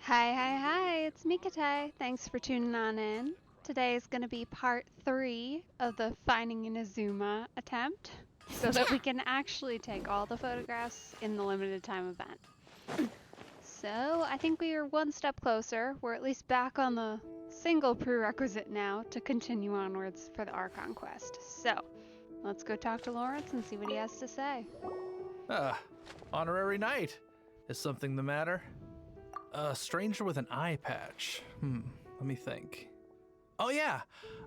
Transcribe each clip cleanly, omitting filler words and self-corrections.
Hi, it's Mikate. Thanks for tuning on in. Today is going to be part 3 of the Finding Inazuma attempt, so that we can actually take all the photographs in the limited time event. So, I think we are one step closer. We're at least back on the single prerequisite now to continue onwards for the Archon quest. So, let's go talk to Lawrence and see what he has to say. Honorary knight. Is something the matter? A stranger with an eye patch. Let me think. Oh yeah,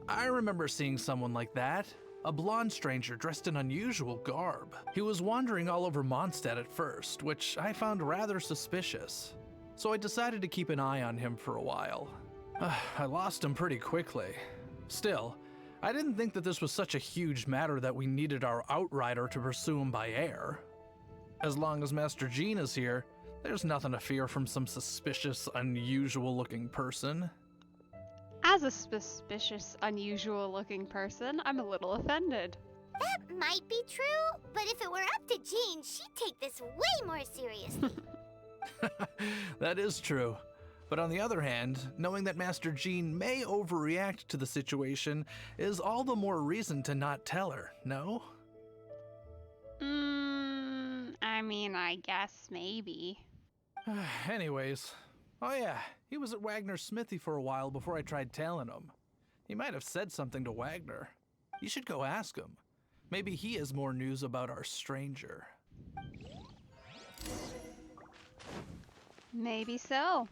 I remember seeing someone like that. A blonde stranger dressed in unusual garb. He was wandering all over Mondstadt at first, which I found rather suspicious. So I decided to keep an eye on him for a while. I lost him pretty quickly. Still, I didn't think that this was such a huge matter that we needed our outrider to pursue him by air. As long as Master Jean is here, there's nothing to fear from some suspicious, unusual-looking person. As a suspicious, unusual-looking person, I'm a little offended. That might be true, but if it were up to Jean, she'd take this way more seriously. That is true. But on the other hand, knowing that Master Jean may overreact to the situation is all the more reason to not tell her, no? I guess maybe. Anyways, oh yeah, he was at Wagner's smithy for a while before I tried tailing him. He might have said something to Wagner. You should go ask him. Maybe he has more news about our stranger. Maybe so.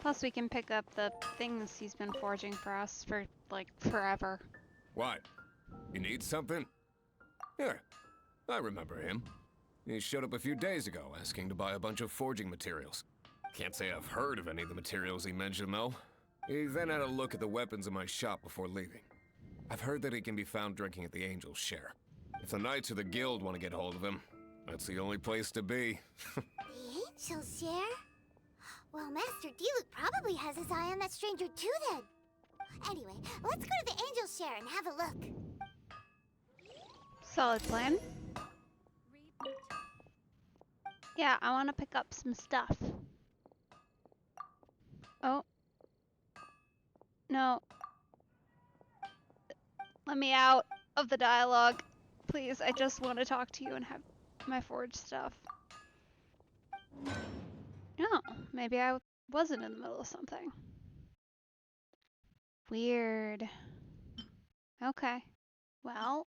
Plus we can pick up the things he's been forging for us for, like, forever. What? You need something? Here, I remember him. He showed up a few days ago asking to buy a bunch of forging materials. Can't say I've heard of any of the materials he mentioned, though. He then had a look at the weapons in my shop before leaving. I've heard that he can be found drinking at the Angel's Share. If the Knights or the Guild want to get hold of him, that's the only place to be. The Angel's Share? Well, Master Diluc probably has his eye on that stranger too then. Anyway, let's go to the Angel's Share and have a look. Solid plan. Yeah, I want to pick up some stuff. Oh. No. Let me out of the dialogue. Please, I just want to talk to you and have my forge stuff. Oh, maybe I wasn't in the middle of something. Weird. Okay. Well,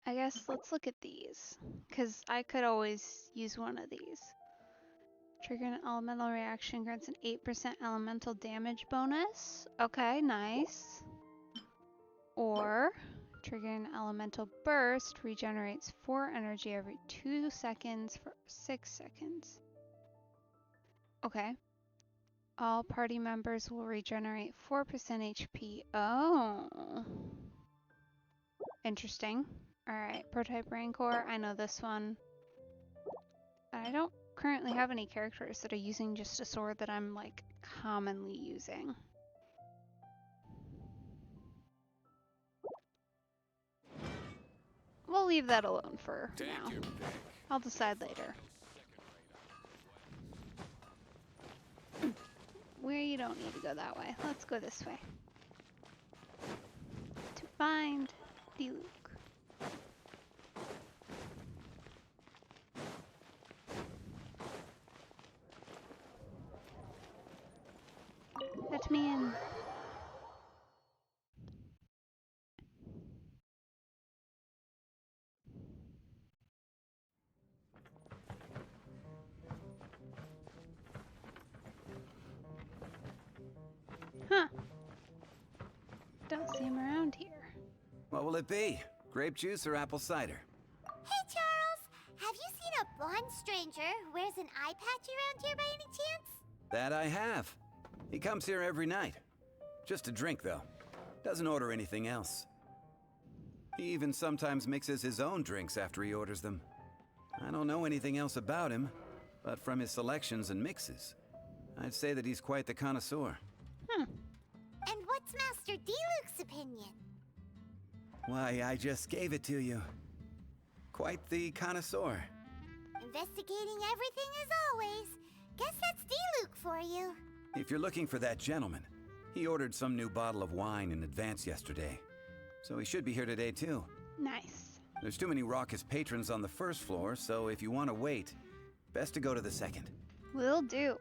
I guess let's look at these, because I could always use one of these. Trigger an elemental reaction grants an 8% elemental damage bonus. Okay, nice. Or, trigger an elemental burst regenerates 4 energy every 2 seconds for 6 seconds. Okay. All party members will regenerate 4% HP. Oh. Interesting. Alright, Prototype Rancor, I know this one. I don't currently have any characters that are using just a sword that I'm, like, commonly using. We'll leave that alone for now. I'll decide later. Where you don't need to go that way. Let's go this way. To find Diluc. Let me in. Huh. Don't see him around here. What will it be? Grape juice or apple cider? Hey, Charles! Have you seen a blonde stranger who wears an eye patch around here by any chance? That I have. He comes here every night. Just to drink, though. Doesn't order anything else. He even sometimes mixes his own drinks after he orders them. I don't know anything else about him, but from his selections and mixes, I'd say that he's quite the connoisseur. And what's Master Diluc's opinion? Why, I just gave it to you. Quite the connoisseur. Investigating everything as always. Guess that's D-Luke for you. If you're looking for that gentleman, he ordered some new bottle of wine in advance yesterday. So he should be here today too. Nice. There's too many raucous patrons on the first floor, so if you want to wait, best to go to the second. Will do.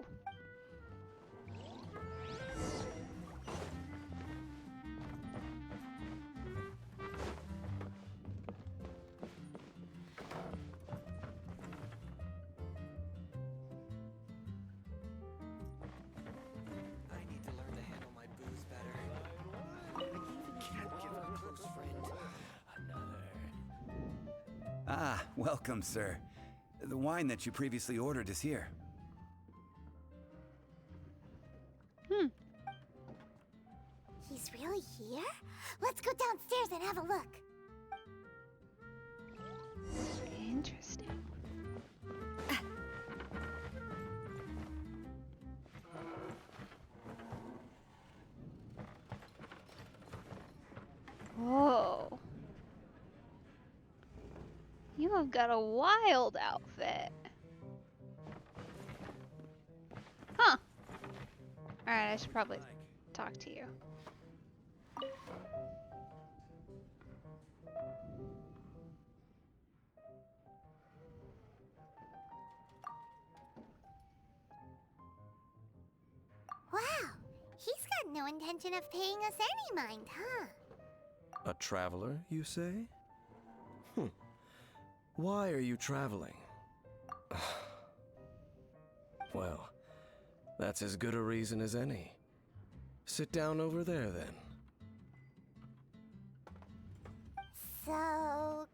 I need to learn to handle my booze better. I even can't give a close friend another. Ah, welcome, sir. The wine that you previously ordered is here. He's really here? Let's go downstairs and have a look. Interesting. Whoa. You have got a wild outfit. Huh. Alright, I should probably talk to you. Wow, he's got no intention of paying us any mind, huh? A traveler, you say? Why are you traveling? Well, that's as good a reason as any. Sit down over there, then. So,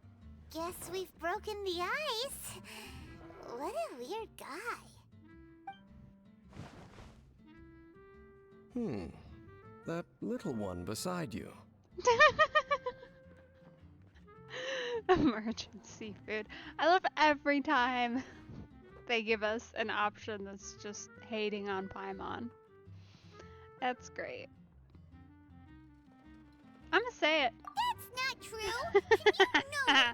guess we've broken the ice. What a weird guy. That little one beside you. Emergency food. I love every time they give us an option that's just hating on Paimon. That's great. I'm gonna say it. That's not true. Can you know?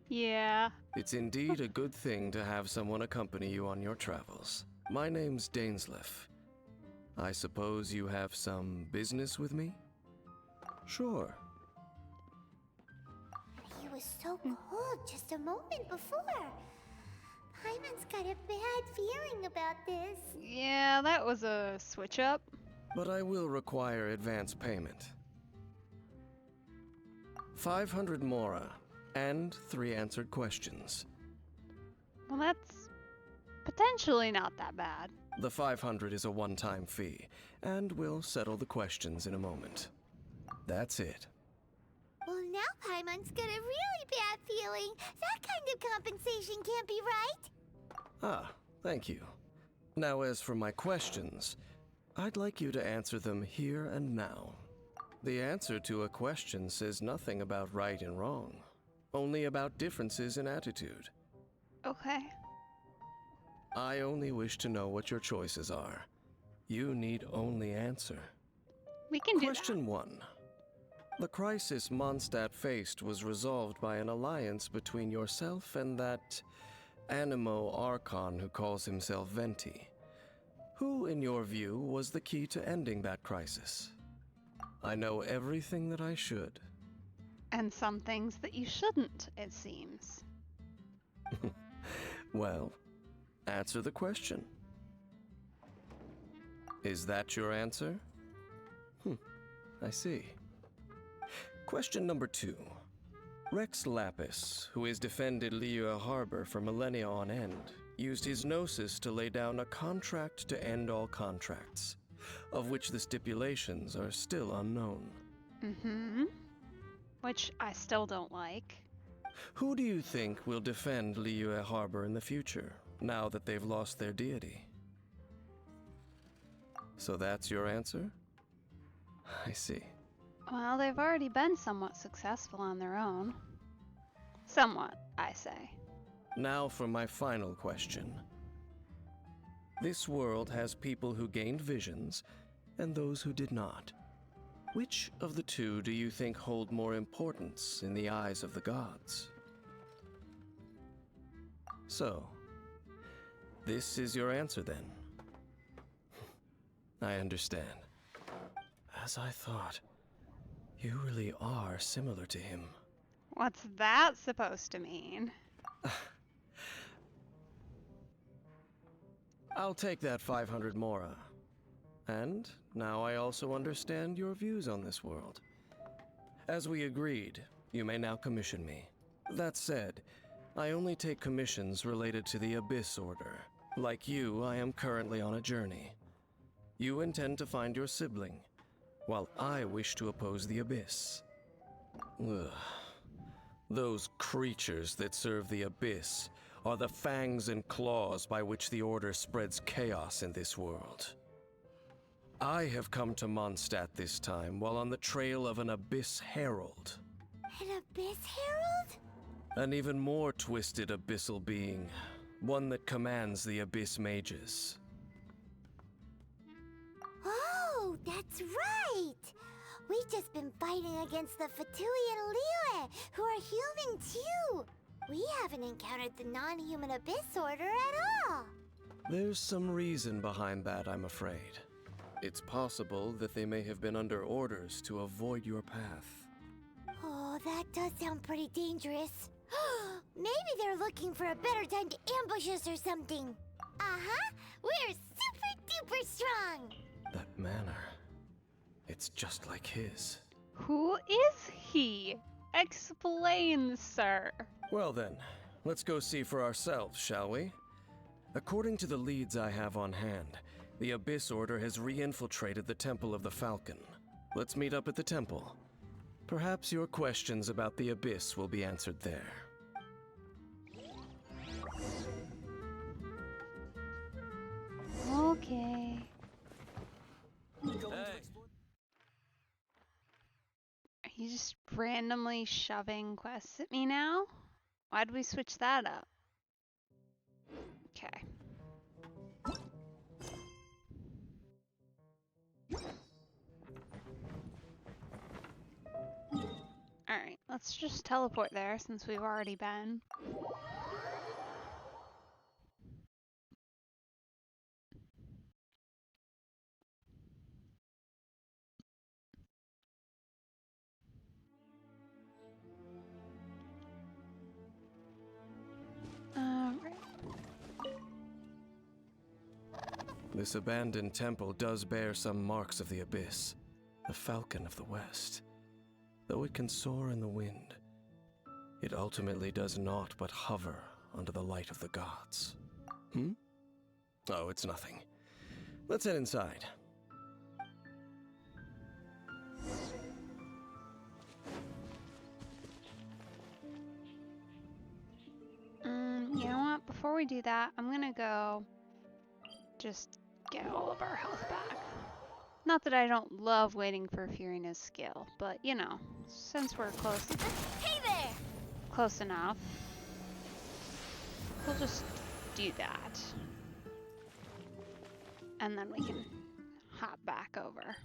Yeah. It's indeed a good thing to have someone accompany you on your travels. My name's Dainsleif. I suppose you have some business with me? Sure. He was so cold just a moment before. Paimon's got a bad feeling about this. Yeah, that was a switch up. But I will require advance payment. 500 mora and 3 answered questions. Well, that's potentially not that bad. The 500 is a one-time fee, and we'll settle the questions in a moment. That's it. Well, now Paimon's got a really bad feeling. That kind of compensation can't be right. Ah, thank you. Now as for my questions, I'd like you to answer them here and now. The answer to a question says nothing about right and wrong, only about differences in attitude. Okay. I only wish to know what your choices are. You need only answer. We can do Question 1. The crisis Mondstadt faced was resolved by an alliance between yourself and that Animo Archon who calls himself Venti. Who, in your view, was the key to ending that crisis? I know everything that I should. that. And some things that you shouldn't, it seems. Well, answer the question. Is that your answer? I see. Question number 2. Rex Lapis, who has defended Liyue Harbor for millennia on end, used his gnosis to lay down a contract to end all contracts, of which the stipulations are still unknown. Mm-hmm. Which I still don't like. Who do you think will defend Liyue Harbor in the future, now that they've lost their deity? So that's your answer? I see. Well, they've already been somewhat successful on their own. Somewhat, I say. Now for my final question. This world has people who gained visions, and those who did not. Which of the two do you think hold more importance in the eyes of the gods? So, this is your answer then? I understand. As I thought, you really are similar to him. What's that supposed to mean? I'll take that 500 mora. And now I also understand your views on this world. As we agreed, you may now commission me. That said, I only take commissions related to the Abyss Order. Like you, I am currently on a journey. You intend to find your sibling, while I wish to oppose the Abyss. Ugh. Those creatures that serve the Abyss are the fangs and claws by which the Order spreads chaos in this world. I have come to Mondstadt this time while on the trail of an Abyss Herald. An Abyss Herald? An even more twisted abyssal being, one that commands the Abyss Mages. Oh, that's right! We've just been fighting against the Fatui and Liyue, who are human too! We haven't encountered the non-human Abyss Order at all! There's some reason behind that, I'm afraid. It's possible that they may have been under orders to avoid your path. Oh, that does sound pretty dangerous. Maybe they're looking for a better time to ambush us or something. Uh-huh! We're super duper strong! That manner, it's just like his. Who is he? Explain, sir. Well then, let's go see for ourselves, shall we? According to the leads I have on hand, the Abyss Order has re-infiltrated the Temple of the Falcon. Let's meet up at the temple. Perhaps your questions about the Abyss will be answered there. Okay. Are you just randomly shoving quests at me now? Why'd we switch that up? Okay. Alright, let's just teleport there since we've already been. Right. This abandoned temple does bear some marks of the Abyss, the Falcon of the West. Though it can soar in the wind, it ultimately does naught but hover under the light of the gods. Oh, it's nothing. Let's head inside. You know what? Before we do that, I'm gonna go just get all of our health back. Not that I don't love waiting for Furina's skill, but you know, since we're close, Hey there! close enough, we'll just do that. And then we can hop back over.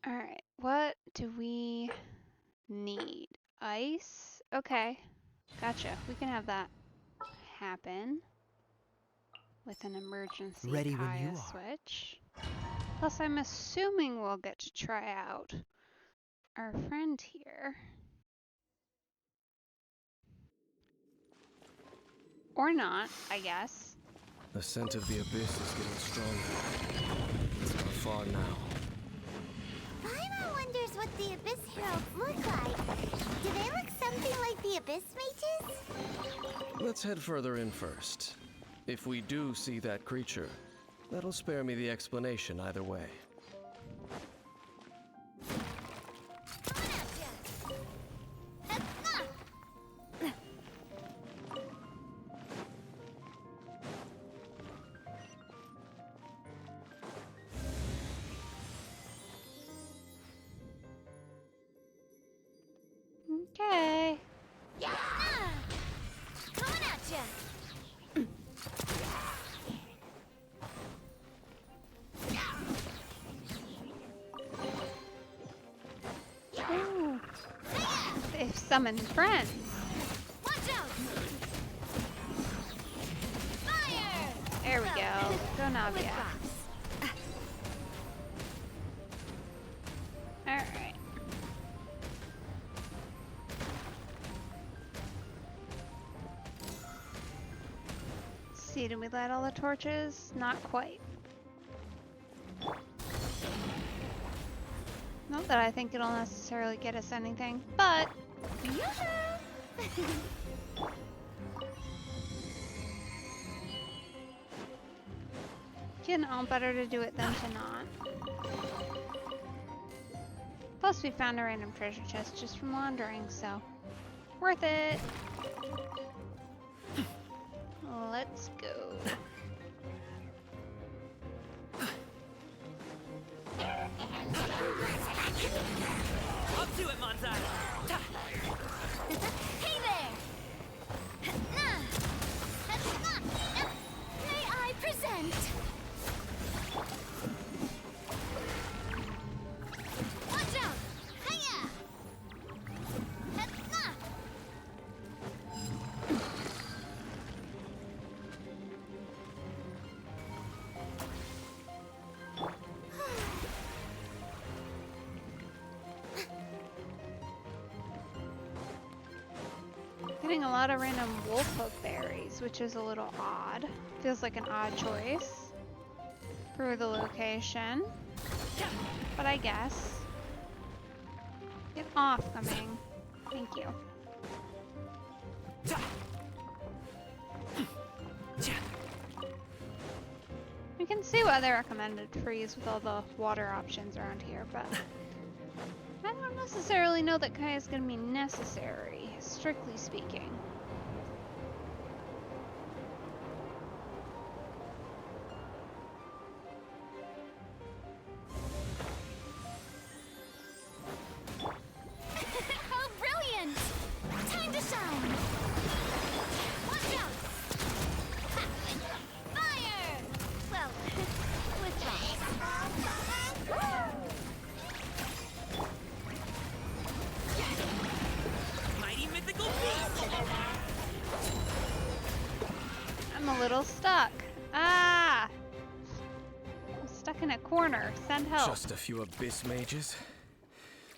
Alright, what do we need? Ice? Okay, gotcha. We can have that happen with an emergency Ready when you Kaya are. switch. Plus, I'm assuming we'll get to try out our friend here. Or not, I guess. The scent of the Abyss is getting stronger. It's not far now. Paimon wonders what the Abyss Heralds look like. Do they look something like the Abyss Mages? Let's head further in first. If we do see that creature, that'll spare me the explanation either way. Okay. Yeah! Coming at ya! summon friends. Watch out! Fire! There we go. Go Navia. Alright. See, did we light all the torches? Not quite. Not that I think it'll necessarily get us anything, but getting all better to do it than to not. Plus, we found a random treasure chest just from wandering, so worth it. Let's go. Up to it, Monzai! Hey there! May I present? Watch out! Hiya! Getting a lot of random wolf hook berries, which is a little odd. Feels like an odd choice for the location, but I guess. Get off, coming. Thank you. You can see why they recommended freeze with all the water options around here, but I don't necessarily know that Kai is going to be necessary, strictly speaking. How brilliant! Time to shine! Watch out! Ha! Fire! Well, with Mighty mythical beast! I'm a little stuck. Ah! I'm stuck in a corner. Send help. Just a few abyss mages?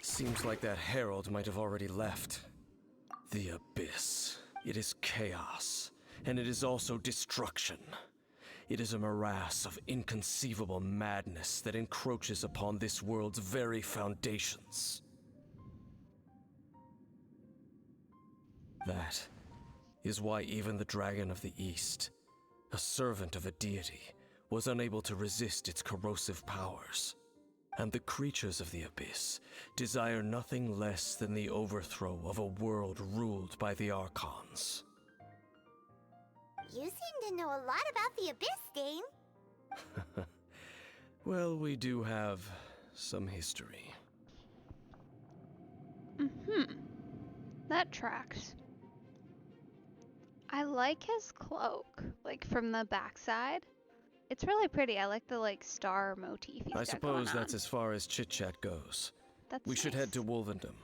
Seems like that herald might have already left. The abyss. It is chaos, and it is also destruction. It is a morass of inconceivable madness that encroaches upon this world's very foundations. That is why even the Dragon of the East, a servant of a deity, was unable to resist its corrosive powers. And the creatures of the Abyss desire nothing less than the overthrow of a world ruled by the Archons. You seem to know a lot about the Abyss, Dane. Well, we do have some history. That tracks. I like his cloak, like from the backside. It's really pretty. I like the like star motif he's I got suppose going that's on. as far as chit-chat goes. That's We should head nice. to Wolvendom.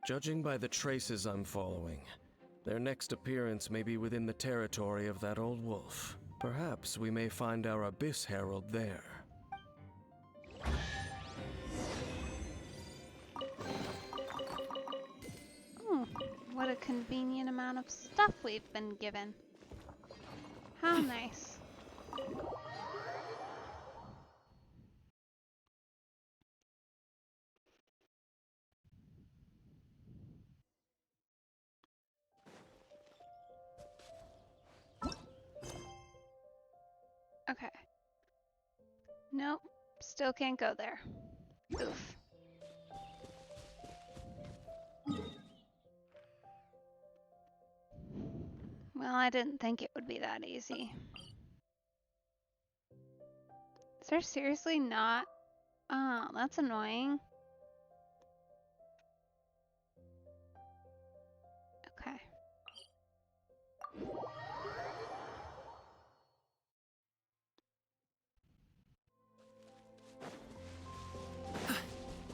Judging by the traces I'm following, their next appearance may be within the territory of that old wolf. Perhaps we may find our Abyss Herald there. Oh, what a convenient amount of stuff we've been given. How nice. Okay. Nope, still can't go there. Oof. Well, I didn't think it would be that easy. Is there seriously not? Oh, that's annoying. Okay.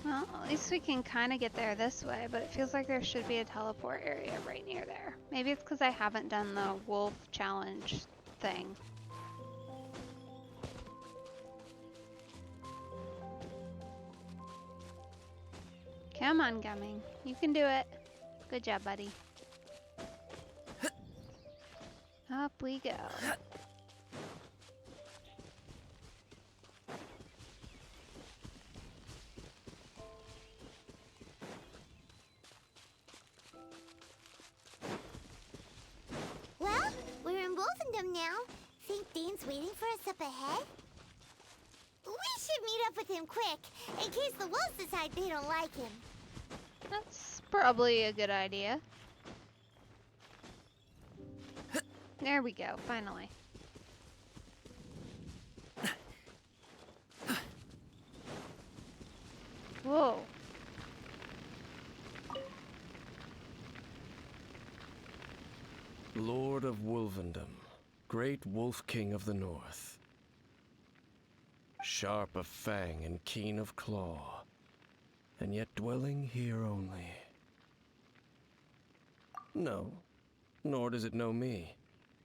Well, at least we can kind of get there this way, but it feels like there should be a teleport area right near there. Maybe it's because I haven't done the wolf challenge thing. Come on, Gumming. You can do it. Good job, buddy. Up we go. Well, we're in Wolfendom now. Think Dane's waiting for us up ahead? We should meet up with him quick, in case the wolves decide they don't like him. That's probably a good idea. There we go, finally. Whoa. Lord of Wolvendom, great wolf king of the north. Sharp of fang and keen of claw, and yet dwelling here only. No, nor does it know me.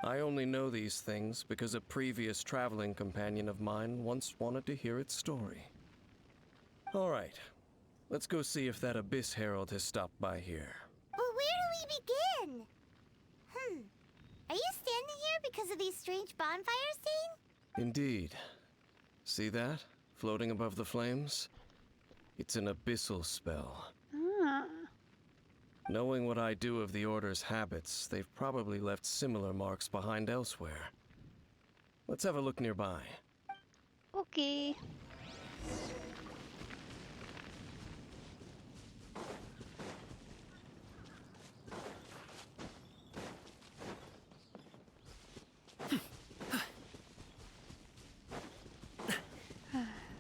I only know these things because a previous traveling companion of mine once wanted to hear its story. All right, let's go see if that Abyss Herald has stopped by here. But where do we begin? Are you standing here because of these strange bonfires, Dane? Indeed. See that? Floating above the flames? It's an abyssal spell. Ah. Knowing what I do of the Order's habits, they've probably left similar marks behind elsewhere. Let's have a look nearby. Okay.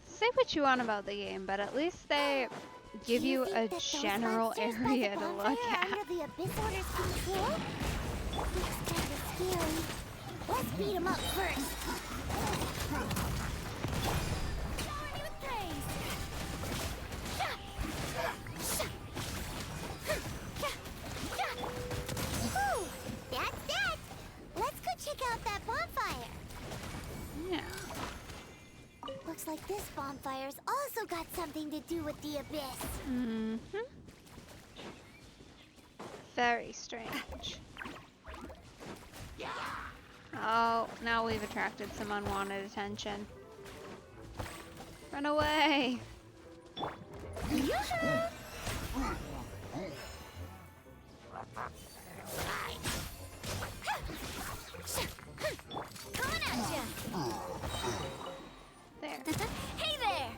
Say what you want about the game, but at least they give Do you think a that those general monsters by the area to look bonfire at. are under the Abyss Order's control? Looks kinda scary. Let's beat them up first. Shower me with praise. Whew, that's that. Let's go check out that bonfire. Yeah. Looks like this bonfire's also got something to do with the Abyss. Mm-hmm. Very strange. Oh, now we've attracted some unwanted attention. Run away! Coming at ya. There. Hey there!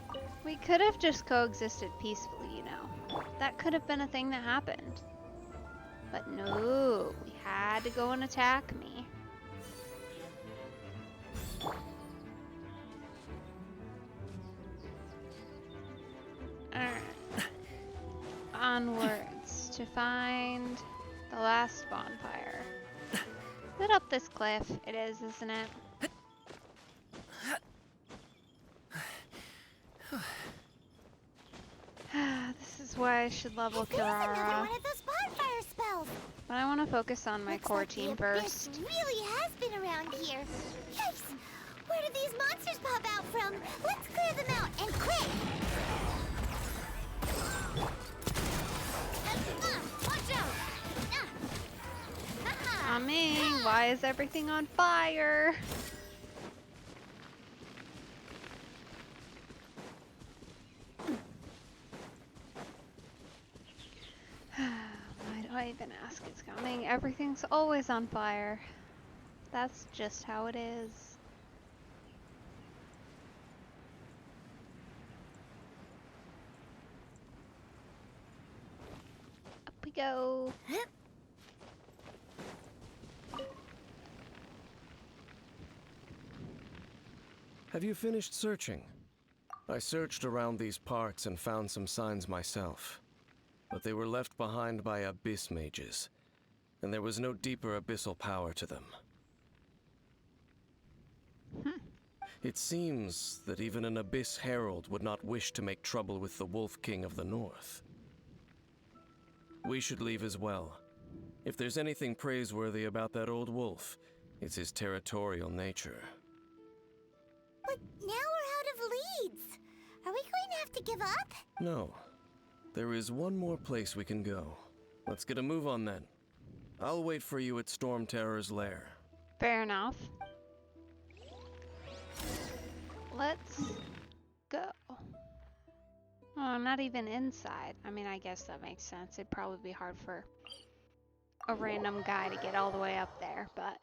We could have just coexisted peacefully, you know. That could have been a thing that happened. But no, we had to go and attack me. Alright. Onwards to find the last bonfire. Is it up this cliff? It is, isn't it? This is why I should level There's another Kirara. one of those bonfire spells. But I want to focus on my Looks core like team the Abyss first. really has been around here. Yikes! Where did these monsters pop out from? Let's clear them out and quick! Watch out! Coming! Why is everything on fire? Why do I even ask? It's coming. Everything's always on fire. That's just how it is. Up we go. Have you finished searching? I searched around these parts and found some signs myself, but they were left behind by abyss mages, and there was no deeper abyssal power to them. It seems that even an Abyss Herald would not wish to make trouble with the Wolf King of the North. We should leave as well. If there's anything praiseworthy about that old wolf, it's his territorial nature. But now we're out of leads. Are we going to have to give up? No. There is one more place we can go. Let's get a move on then. I'll wait for you at Storm Terror's lair. Fair enough. Let's go. Oh, not even inside. I mean, I guess that makes sense. It'd probably be hard for a random guy to get all the way up there, but...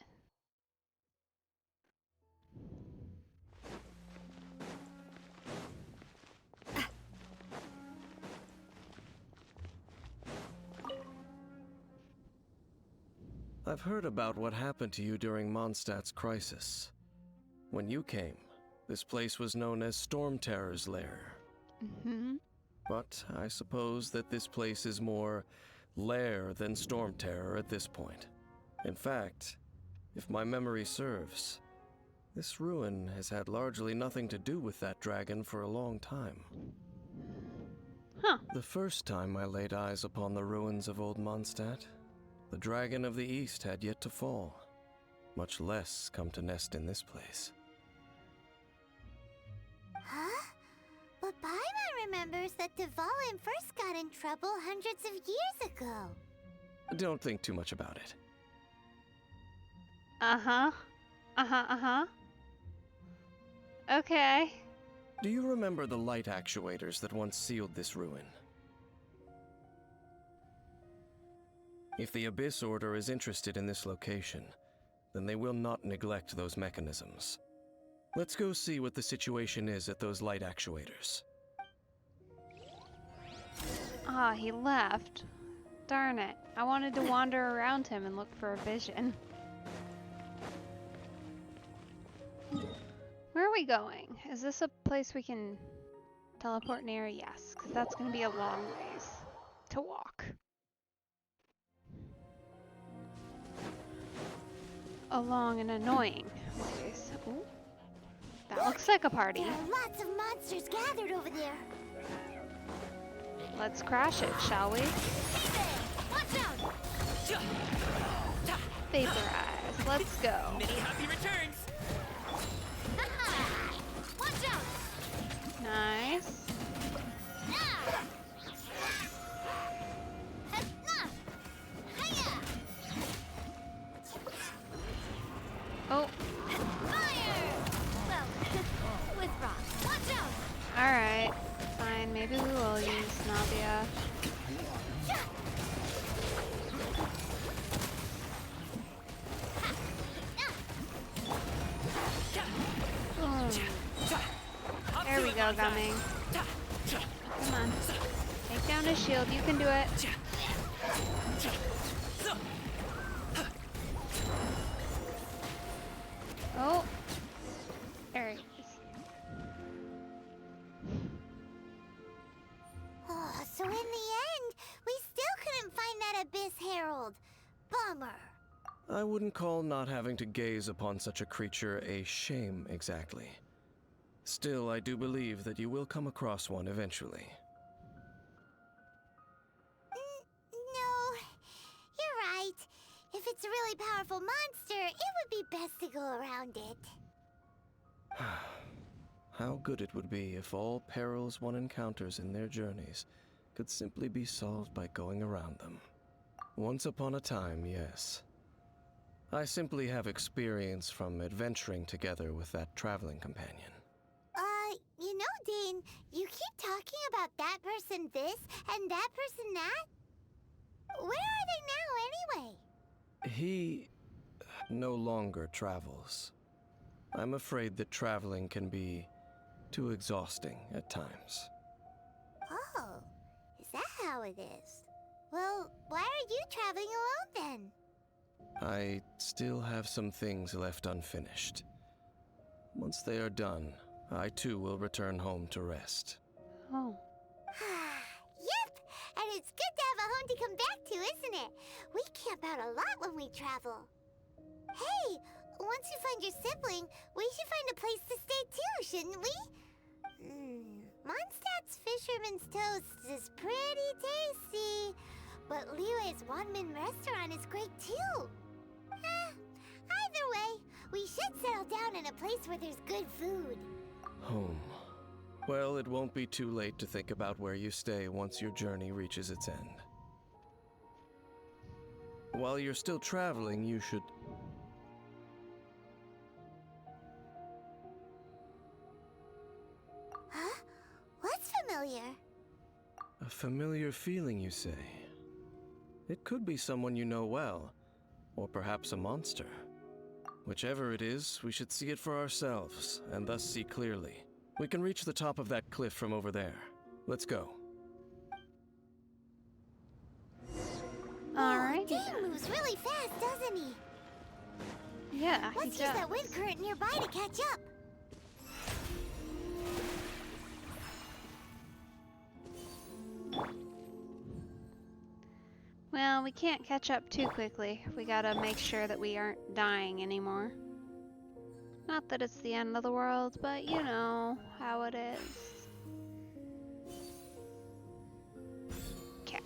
I've heard about what happened to you during Mondstadt's crisis. When you came, this place was known as Storm Terror's lair. Mm-hmm. But I suppose that this place is more lair than Storm Terror at this point. In fact, if my memory serves, this ruin has had largely nothing to do with that dragon for a long time. Huh. The first time I laid eyes upon the ruins of Old Mondstadt, the dragon of the East had yet to fall, much less come to nest in this place. Huh? But Paimon remembers that Dvalin first got in trouble hundreds of years ago. Don't think too much about it. Uh-huh. Uh-huh. Okay. Do you remember the light actuators that once sealed this ruin? If the Abyss Order is interested in this location, then they will not neglect those mechanisms. Let's go see what the situation is at those light actuators. Ah, he left. Darn it. I wanted to wander around him and look for a vision. Where are we going? Is this a place we can teleport near? Yes, because that's going to be a long ways to walk. A long and annoying ways. Ooh. That looks like a party. There are lots of monsters gathered over there. Let's crash it, shall we? Hey there! Watch out! Vaporize. Let's go. Many happy returns. Aha! Watch out! Nice. Ah! Ha-na! Hiya! Oh, Fire! Well, with rock. Watch out! alright. Fine, maybe we will use Navia. Boom. There we go, Gumming. Come on. Take down his shield, you can do it. Oh. There he is. Oh, so in the end, we still couldn't find that Abyss Herald. Bummer. I wouldn't call not having to gaze upon such a creature a shame exactly. Still, I do believe that you will come across one eventually. No, you're right. If it's a really powerful monster, it would be best to go around it. How good it would be if all perils one encounters in their journeys could simply be solved by going around them. Once upon a time, yes. I simply have experience from adventuring together with that traveling companion. You know, Dane, you keep talking about that person this and that person that. Where are they now, anyway? He no longer travels. I'm afraid that traveling can be too exhausting at times. Oh, is that how it is? Well, why are you traveling alone then? I still have some things left unfinished. Once they are done, I too will return home to rest. Oh. Yep, and it's good to have a home to come back to, isn't it? We camp out a lot when we travel. Hey, once you find your sibling, we should find a place to stay ramen restaurant is great too. Either way, we should settle down in a place where there's good food. Home. Well, it won't be too late to think about where you stay once your journey reaches its end. While you're still traveling, you should... Huh? What's familiar? A familiar feeling, you say? It could be someone you know well, or perhaps a monster. Whichever it is, we should see it for ourselves, and thus see clearly. We can reach the top of that cliff from over there. Let's go. Alrighty Dane then. moves really fast, doesn't he? Yeah, he Let's use that does. wind current nearby to catch up. Well, we can't catch up too quickly. We gotta make sure that we aren't dying anymore. Not that it's the end of the world, but you know how it is. Okay.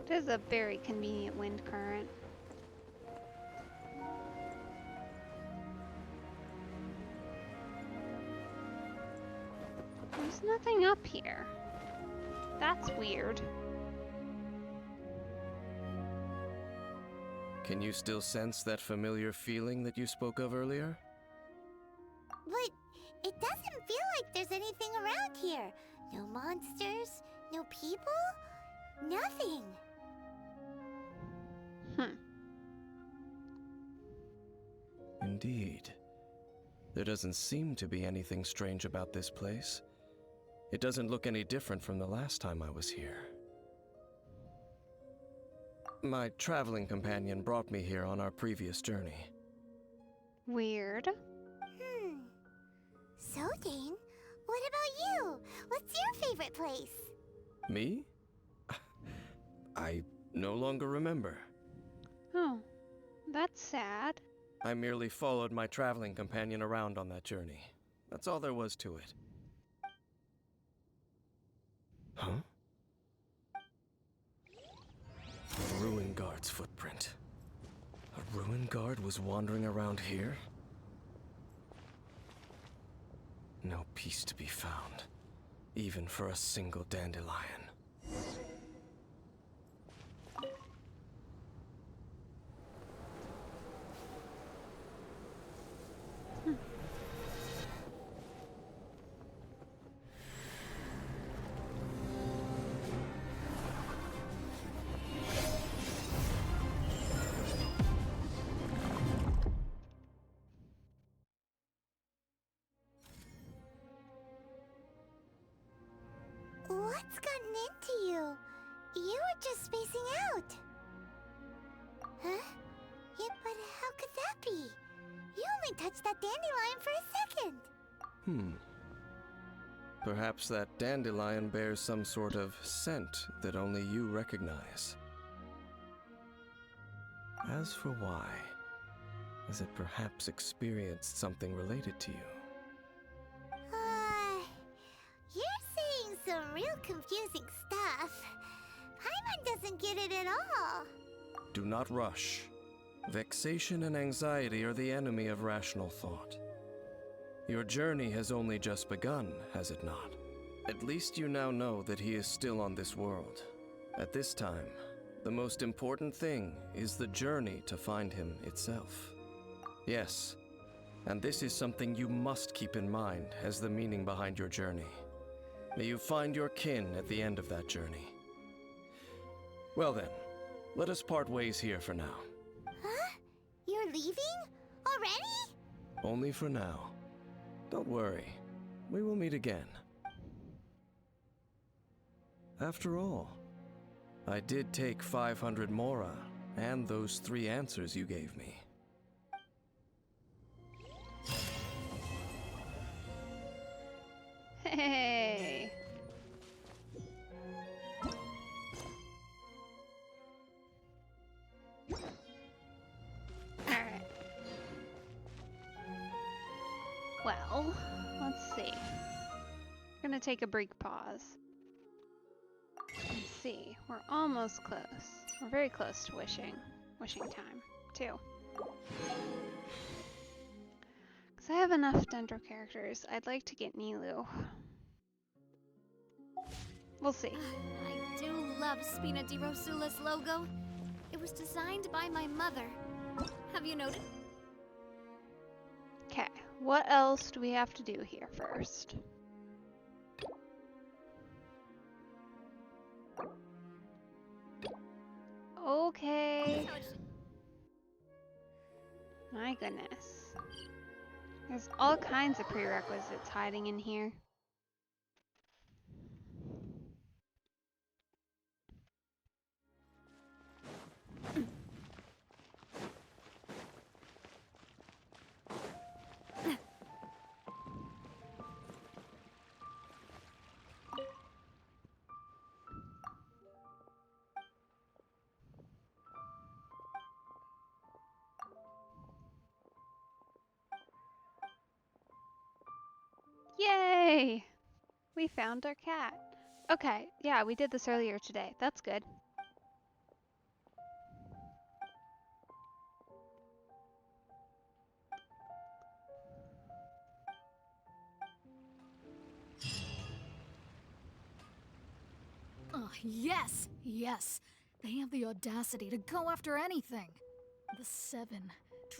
It is a very convenient wind current. There's nothing up here. That's weird. Can you still sense that familiar feeling that you spoke of earlier? But it doesn't feel like there's anything around here. No monsters, no people, nothing. Indeed. There doesn't seem to be anything strange about this place. It doesn't look any different from the last time I was here. My traveling companion brought me here on our previous journey. Weird. So, Dane, what about you? What's your favorite place? Me? I no longer remember. Oh, that's sad. I merely followed my traveling companion around on that journey. That's all there was to it. Huh? A ruin guard's footprint. A ruin guard was wandering around here? No peace to be found, even for a single dandelion. What's gotten into you? You were just spacing out. Huh? Yeah, but how could that be? You only touched that dandelion for a second. Perhaps that dandelion bears some sort of scent that only you recognize. As for why, has it perhaps experienced something related to you? You're saying some real confusing stuff. Paimon doesn't get it at all. Do not rush. Vexation and anxiety are the enemy of rational thought. Your journey has only just begun, has it not? At least you now know that he is still on this world. At this time, the most important thing is the journey to find him itself. Yes, and this is something you must keep in mind as the meaning behind your journey. May you find your kin at the end of that journey. Well then, let us part ways here for now. Huh? You're leaving? Already? Only for now. Don't worry, we will meet again. After all, I did take 500 mora and those 3 answers you gave me. Hey. Well, let's see. We're gonna take a brief pause. Let's see. We're almost close. We're very close to wishing time, too. Because I have enough Dendro characters. I'd like to get Nilu. We'll see. I do love Spina di Rosula's logo. It was designed by my mother. Have you noted? Okay, what else do we have to do here first? Okay. My goodness. There's all kinds of prerequisites hiding in here. Yay! We found our cat. Okay, yeah, we did this earlier today. That's good. Oh, yes! Yes! They have the audacity to go after anything! The 7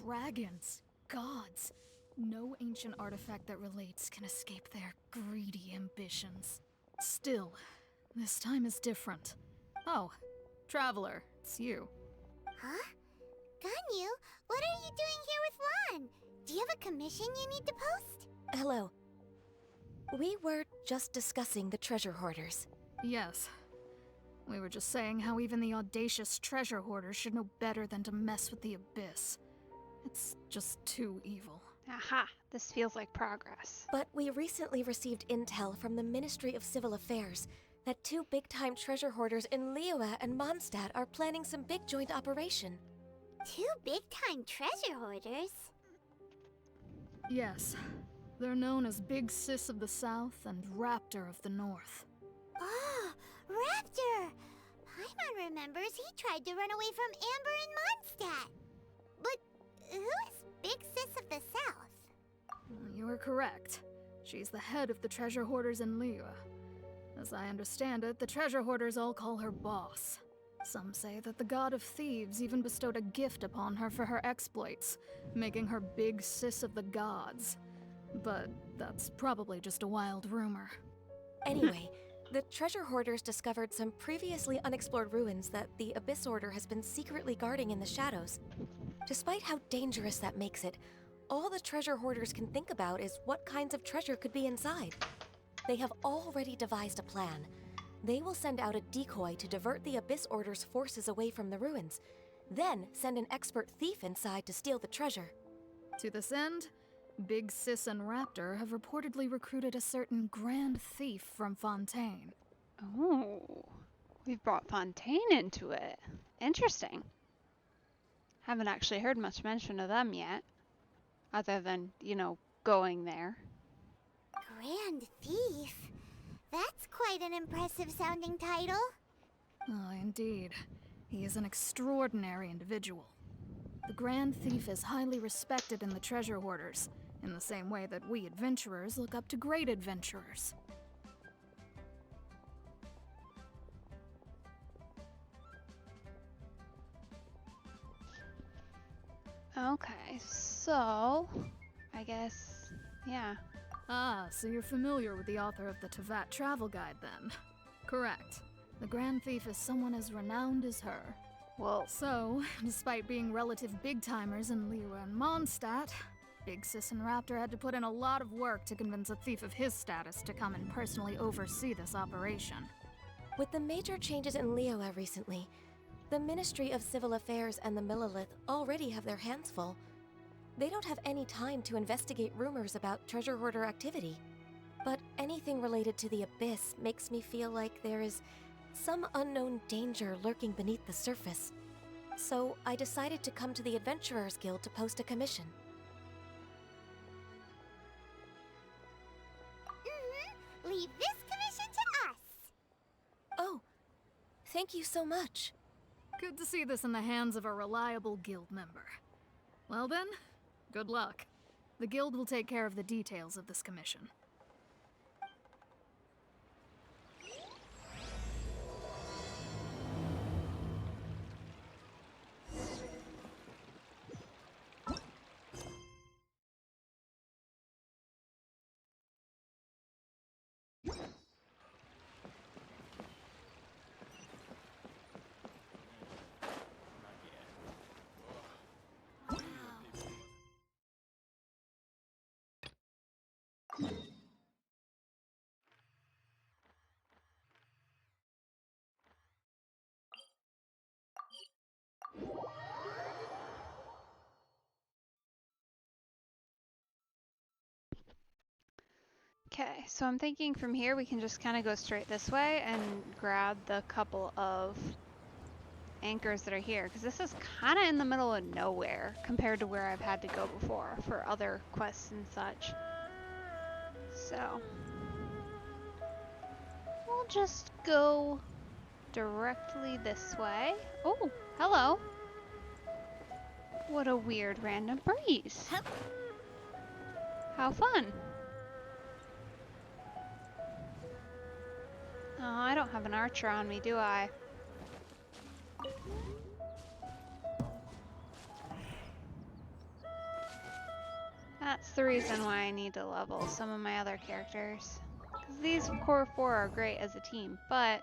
dragons, gods. No ancient artifact that relates can escape their greedy ambitions. Still, this time is different. Oh, Traveler, it's you. Huh? Ganyu, what are you doing here with Lan? Do you have a commission you need to post? Hello. We were just discussing the treasure hoarders. Yes. We were just saying how even the audacious treasure hoarders should know better than to mess with the Abyss. It's just too evil. Aha, this feels like progress. But we recently received intel from the Ministry of Civil Affairs that 2 big-time treasure hoarders in Liyue and Mondstadt are planning some big joint operation. 2 big-time treasure hoarders? Yes. They're known as Big Sis of the South and Raptor of the North. Oh, Raptor! Paimon remembers he tried to run away from Amber in Mondstadt. But who is Big Sis of the South? You are correct. She's the head of the treasure hoarders in Liyue. As I understand it, the treasure hoarders all call her boss. Some say that the god of thieves even bestowed a gift upon her for her exploits, making her Big Sis of the gods. But that's probably just a wild rumor. Anyway, the treasure hoarders discovered some previously unexplored ruins that the Abyss Order has been secretly guarding in the shadows. Despite how dangerous that makes it, all the treasure hoarders can think about is what kinds of treasure could be inside. They have already devised a plan. They will send out a decoy to divert the Abyss Order's forces away from the ruins, then send an expert thief inside to steal the treasure. To this end, Big Sis and Raptor have reportedly recruited a certain Grand Thief from Fontaine. Oh, we've brought Fontaine into it. Interesting. Haven't actually heard much mention of them yet. Other than, going there. Grand Thief? That's quite an impressive sounding title. Oh, indeed. He is an extraordinary individual. The Grand Thief is highly respected in the treasure hoarders, in the same way that we adventurers look up to great adventurers. Okay, so I guess, yeah. Ah, so you're familiar with the author of the Tevat Travel Guide, then? Correct. The Grand Thief is someone as renowned as her. Well, So, despite being relative big-timers in Liyue and Mondstadt, Big Sis and Raptor had to put in a lot of work to convince a thief of his status to come and personally oversee this operation. With the major changes in Liyue recently, the Ministry of Civil Affairs and the Millelith already have their hands full. They don't have any time to investigate rumors about treasure hoarder activity. But anything related to the Abyss makes me feel like there is some unknown danger lurking beneath the surface. So I decided to come to the Adventurers Guild to post a commission. Thank you so much. Good to see this in the hands of a reliable guild member. Well then, good luck. The guild will take care of the details of this commission. Okay, so I'm thinking from here we can just kind of go straight this way and grab the couple of anchors that are here, because this is kind of in the middle of nowhere compared to where I've had to go before for other quests and such. So we'll just go directly this way. Oh, hello. What a weird random breeze. How fun. Oh, I don't have an archer on me, do I? That's the reason why I need to level some of my other characters. Because these core 4 are great as a team, but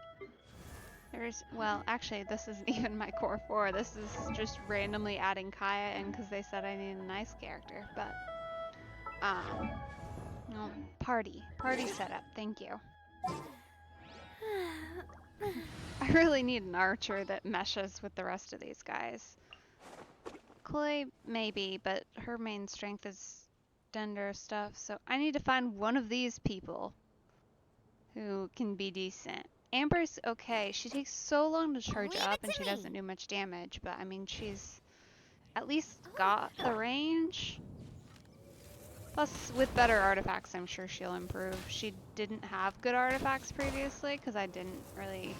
there's, well, actually this isn't even my core 4. This is just randomly adding Kaya in because they said I need a nice character, but, no, party setup, thank you. I really need an archer that meshes with the rest of these guys. Chloe, maybe, but her main strength is Dender stuff, so I need to find one of these people who can be decent. Amber's okay. She takes so long to charge up and she doesn't do much damage, but I mean, she's at least got the range. Plus, with better artifacts, I'm sure she'll improve. She didn't have good artifacts previously because I didn't really...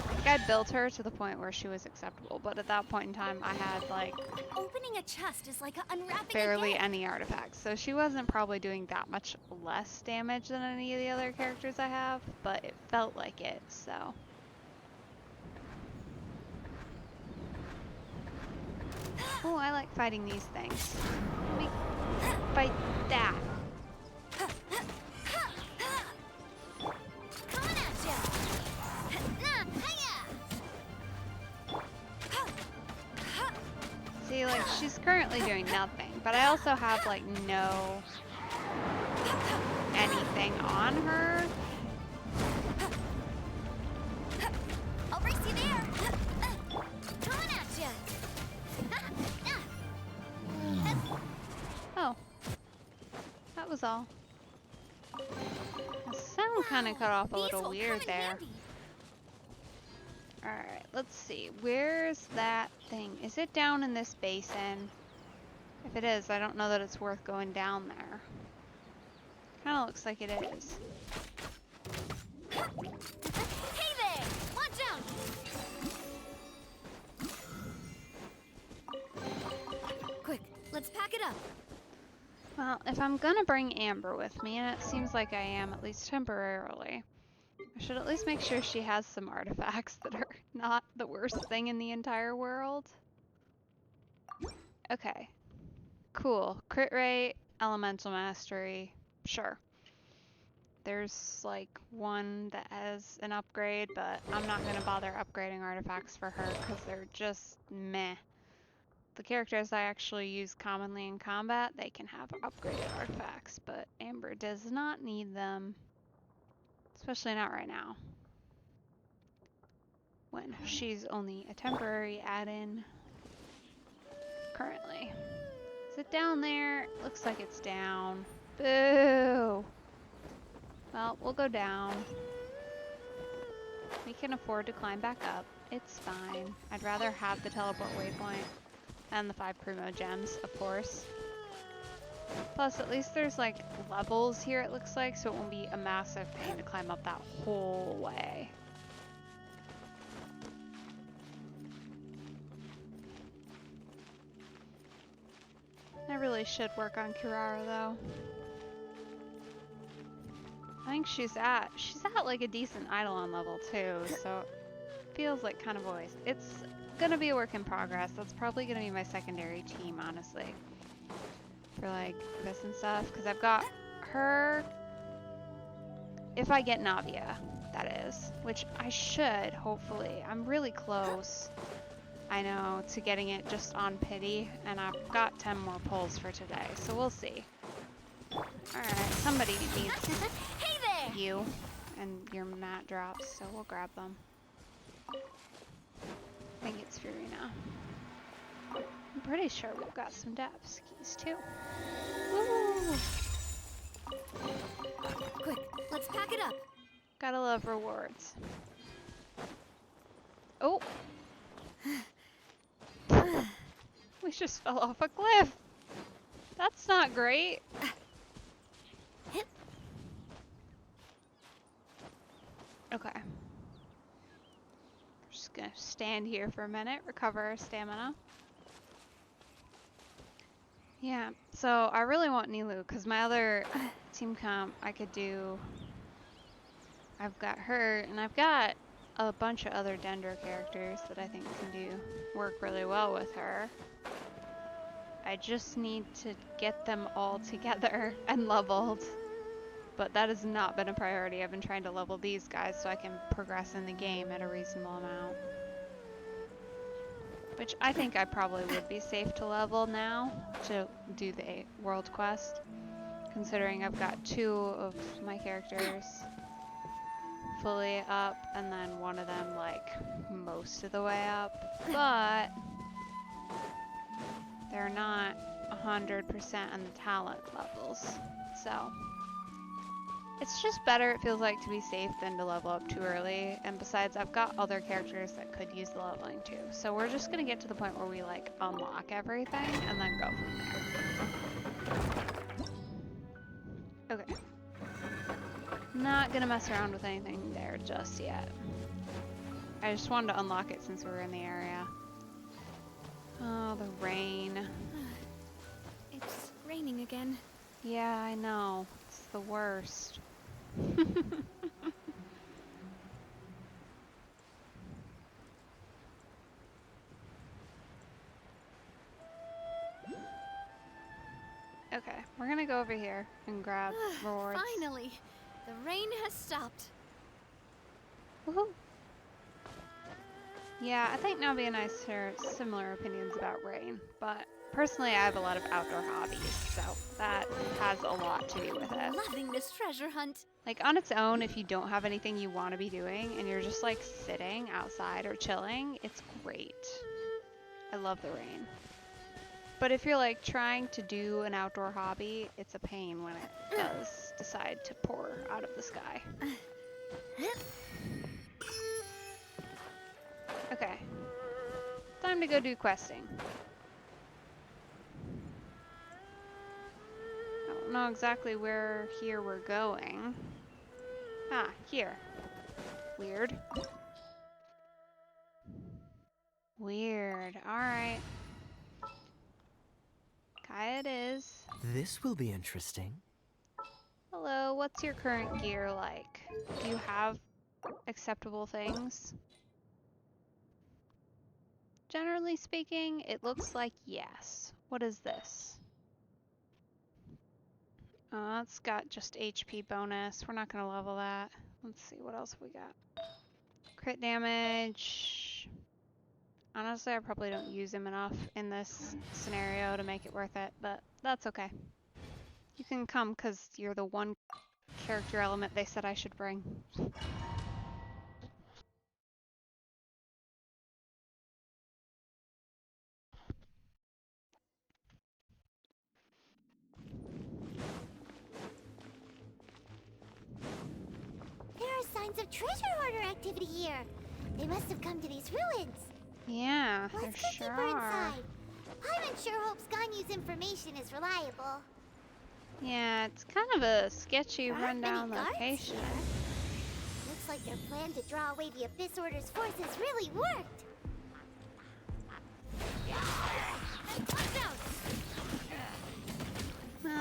Like, I built her to the point where she was acceptable, but at that point in time, I had, like... Opening a chest is like unwrapping barely any artifacts, so she wasn't probably doing that much less damage than any of the other characters I have, but it felt like it, so... Oh, I like fighting these things. Let me fight that. See, like, she's currently doing nothing, but I also have, like, no anything on her. I'll race you there. Coming at ya. Oh. That was all. The sound kind of cut off a little weird there. Alright, let's see. Where's that thing? Is it down in this basin? If it is, I don't know that it's worth going down there. Kinda looks like it is. Hey there! Watch out! Quick, let's pack it up. Well, if I'm gonna bring Amber with me, and it seems like I am, at least temporarily, I should at least make sure she has some artifacts that are not the worst thing in the entire world. Okay. Cool. Crit rate, elemental mastery, sure. There's like one that has an upgrade, but I'm not gonna bother upgrading artifacts for her because they're just meh. The characters I actually use commonly in combat, they can have upgraded artifacts, but Amber does not need them. Especially not right now. When she's only a temporary add-in currently. Is it down there? Looks like it's down. Boo! Well, we'll go down. We can afford to climb back up. It's fine. I'd rather have the teleport waypoint and the 5 Primo gems, of course. Plus, at least there's like levels here, it looks like, so it won't be a massive pain to climb up that whole way. really should work on Kirara though. I think she's at like a decent Eidolon level too, so it feels like kind of always. It's gonna be a work in progress. That's probably gonna be my secondary team, honestly. For like this and stuff, because I've got her. If I get Navia, that is, which I should, hopefully. I'm really close, I know, to getting it just on pity, and I've got 10 more pulls for today, so we'll see. Alright, somebody needs Hey there! you and your mat drops, so we'll grab them. I think it's Furina. I'm pretty sure we've got some depths keys too. Woo! Quick, let's pack it up. Gotta love rewards. Oh! We just fell off a cliff! That's not great! Okay. Just gonna stand here for a minute, recover our stamina. Yeah, so I really want Nilou, because my other team comp I could do... I've got her, and I've got a bunch of other Dendro characters that I think can do work really well with her. I just need to get them all together and leveled. But that has not been a priority. I've been trying to level these guys so I can progress in the game at a reasonable amount. Which I think I probably would be safe to level now to do the world quest. Considering I've got 2 of my characters fully up and then one of them like most of the way up. But they're not 100% on the talent levels. So it's just better, it feels like, to be safe than to level up too early. And besides, I've got other characters that could use the leveling too. So we're just gonna get to the point where we like unlock everything and then go from there. Okay. Not gonna mess around with anything there just yet. I just wanted to unlock it since we were in the area. Oh, the rain. It's raining again. Yeah, I know. It's the worst. Okay, we're gonna go over here and grab rewards. Finally! The rain has stopped. Woohoo! Yeah, I think Navi and I share similar opinions about rain, but personally I have a lot of outdoor hobbies, so that has a lot to do with it. Loving this treasure hunt. Like on its own, if you don't have anything you want to be doing and you're just like sitting outside or chilling, it's great. I love the rain. But if you're like trying to do an outdoor hobby, it's a pain when it does decide to pour out of the sky. Okay. Time to go do questing. I don't know exactly where here we're going. Ah, here. Weird. Weird. Alright. Kaya it is. This will be interesting. Hello, what's your current gear like? Do you have acceptable things? Generally speaking, it looks like yes. What is this? Oh, that's got just HP bonus. We're not gonna level that. Let's see, what else have we got? Crit damage. Honestly, I probably don't use him enough in this scenario to make it worth it, but that's okay. You can come because you're the one character element they said I should bring. There are signs of treasure hoarder activity here. They must have come to these ruins. Yeah, there Let's get sure deeper are. inside. I'm unsure Hope Ganyu's information is reliable. Yeah, it's kind of a sketchy There aren't many rundown guards location. here. Looks like their plan to draw away the Abyss Order's forces really worked. Watch out!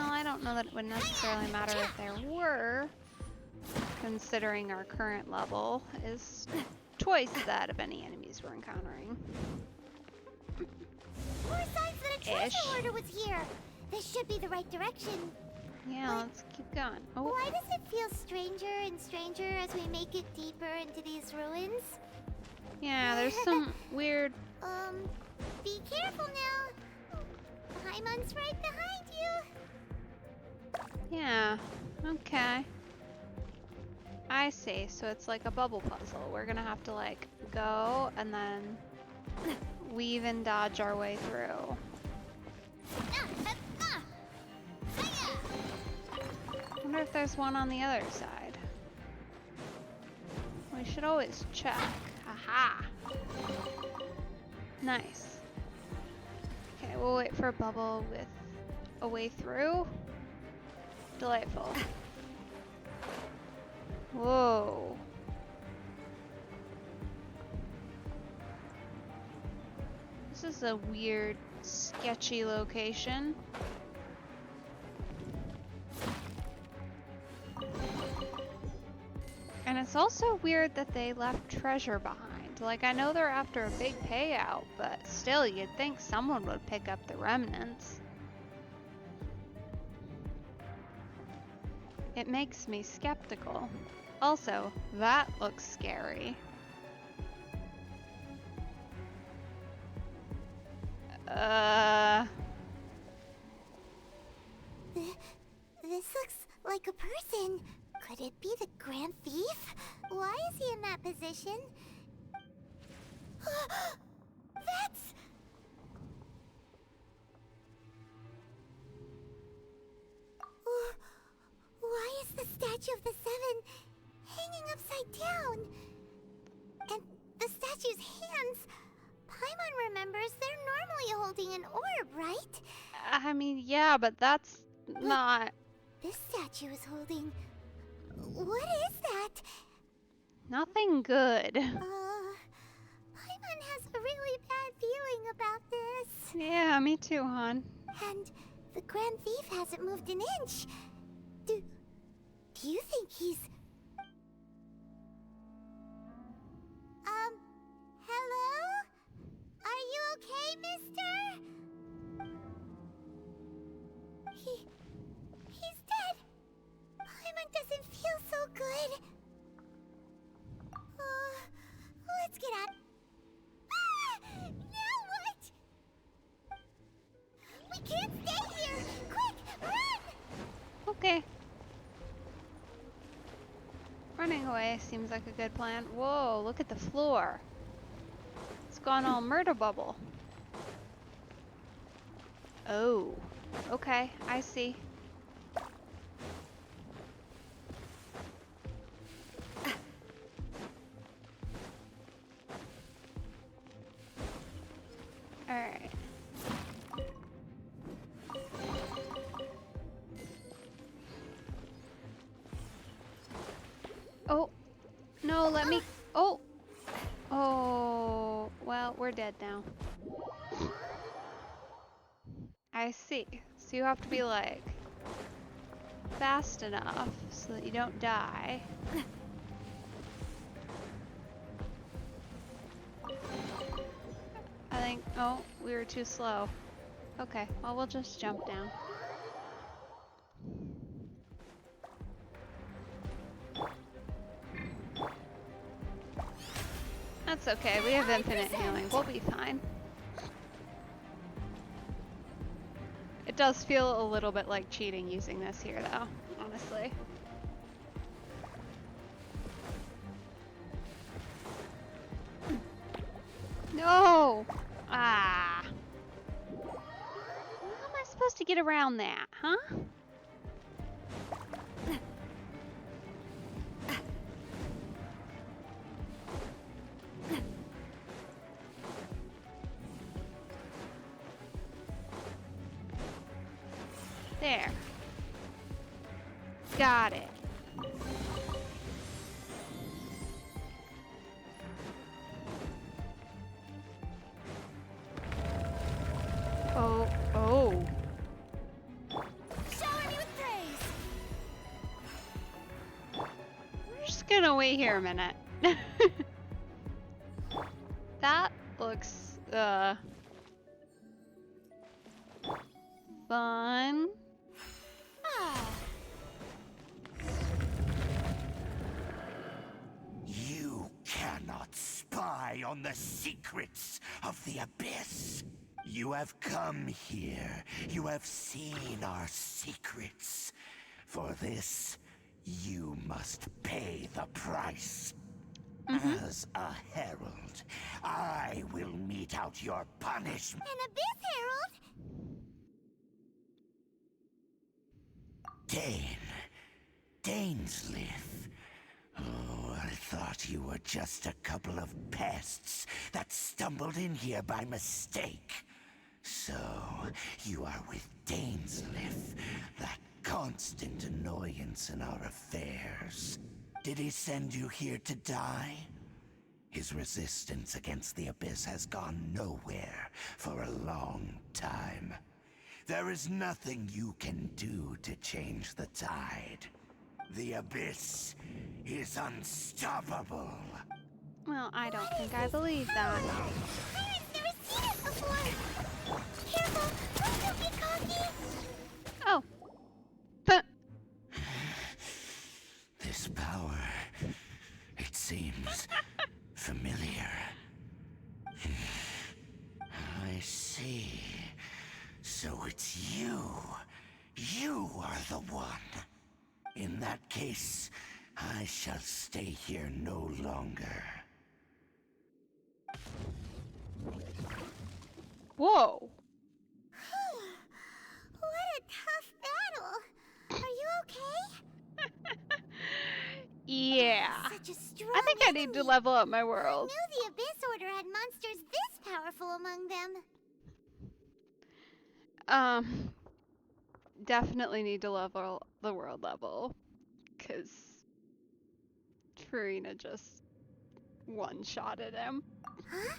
Well, I don't know that it would necessarily matter if there were, considering our current level is twice that of any enemies we're encountering. More signs that a treasure Ish. hoarder was here. This should be the right direction. Yeah, let's keep going. Oh, Why does it feel stranger and stranger as we make it deeper into these ruins? yeah, there's some weird... Be careful now. Paimon's right behind you. Yeah, okay. I see, so it's like a bubble puzzle. We're gonna have to like go and then weave and dodge our way through. Wonder if there's one on the other side. We should always check. Aha! Nice. Okay, we'll wait for a bubble with a way through. Delightful. Whoa. This is a weird, sketchy location. And it's also weird that they left treasure behind. Like, I know they're after a big payout, but still, you'd think someone would pick up the remnants. It makes me skeptical. Also, that looks scary. This looks like a person. Could it be the Grand Thief? Why is he in that position? That's... Why is the statue of the Seven hanging upside down? And the statue's hands... Paimon remembers they're normally holding an orb, right? I mean, yeah, but that's not... This statue is holding... What is that? Nothing good. Paimon has a really bad feeling about this. Yeah, me too, hon. And the Grand Thief hasn't moved an inch. Do you think he's... Hello? Are you okay, mister? He's dead. Paimon doesn't feel so good. Let's get out. Now what? We can't stay here. Quick, run! Okay. Running away seems like a good plan. Whoa, look at the floor. It's gone all murder bubble. Oh, okay, I see. Alright. Oh, no, let me... Oh! Oh, well, we're dead now. I see. So you have to be, like, fast enough so that you don't die. I think... Oh, we were too slow. Okay, well, we'll just jump down. That's okay, we have infinite healing. We'll be fine. It does feel a little bit like cheating using this here, though, honestly. No! Ah! How am I supposed to get around that, huh? There. Got it. Oh, oh. Shower gonna wait here a minute. That looks fun. You cannot spy on the secrets of the Abyss. You have come here. You have seen our secrets. For this, you must pay the price. As a herald, I will mete out your punishment. An Abyss Herald? Dainsleif. Oh, I thought you were just a couple of pests that stumbled in here by mistake. So, you are with Dainsleif, that constant annoyance in our affairs. Did he send you here to die? His resistance against the Abyss has gone nowhere for a long time. There is nothing you can do to change the tide. The Abyss is unstoppable. Well, I don't think I believe that. Pirate's never seen it before. Careful, please don't get cocky. Oh. But This power, it seems familiar. I see. So it's you. You are the one. In that case, I shall stay here no longer. whoa. What a tough battle. Are you okay? Yeah. Such a strong I think I need to enemy. level up my I world. knew the Abyss Order had monsters this powerful among them. Definitely need to level the world level, cause Farina just one-shotted him. Huh?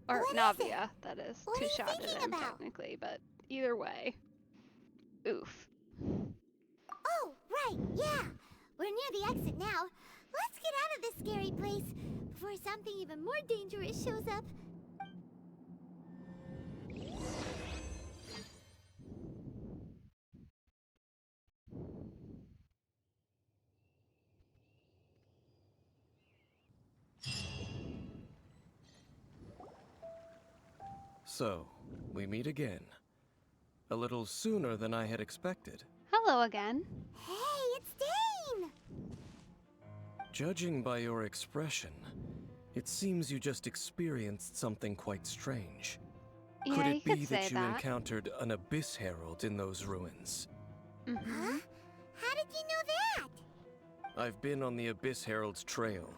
Or What is Navia, that is. What are you Two-shotted thinking him about? technically, but either way. Oof. Oh, right, yeah. We're near the exit now. Let's get out of this scary place before something even more dangerous shows up. So, we meet again. A little sooner than I had expected. Hello again. Hey, it's Dane! Judging by your expression, it seems you just experienced something quite strange. Yeah, Could you it be could say that you that. encountered an Abyss Herald in those ruins? Huh? How did you know that? I've been on the Abyss Herald's trail.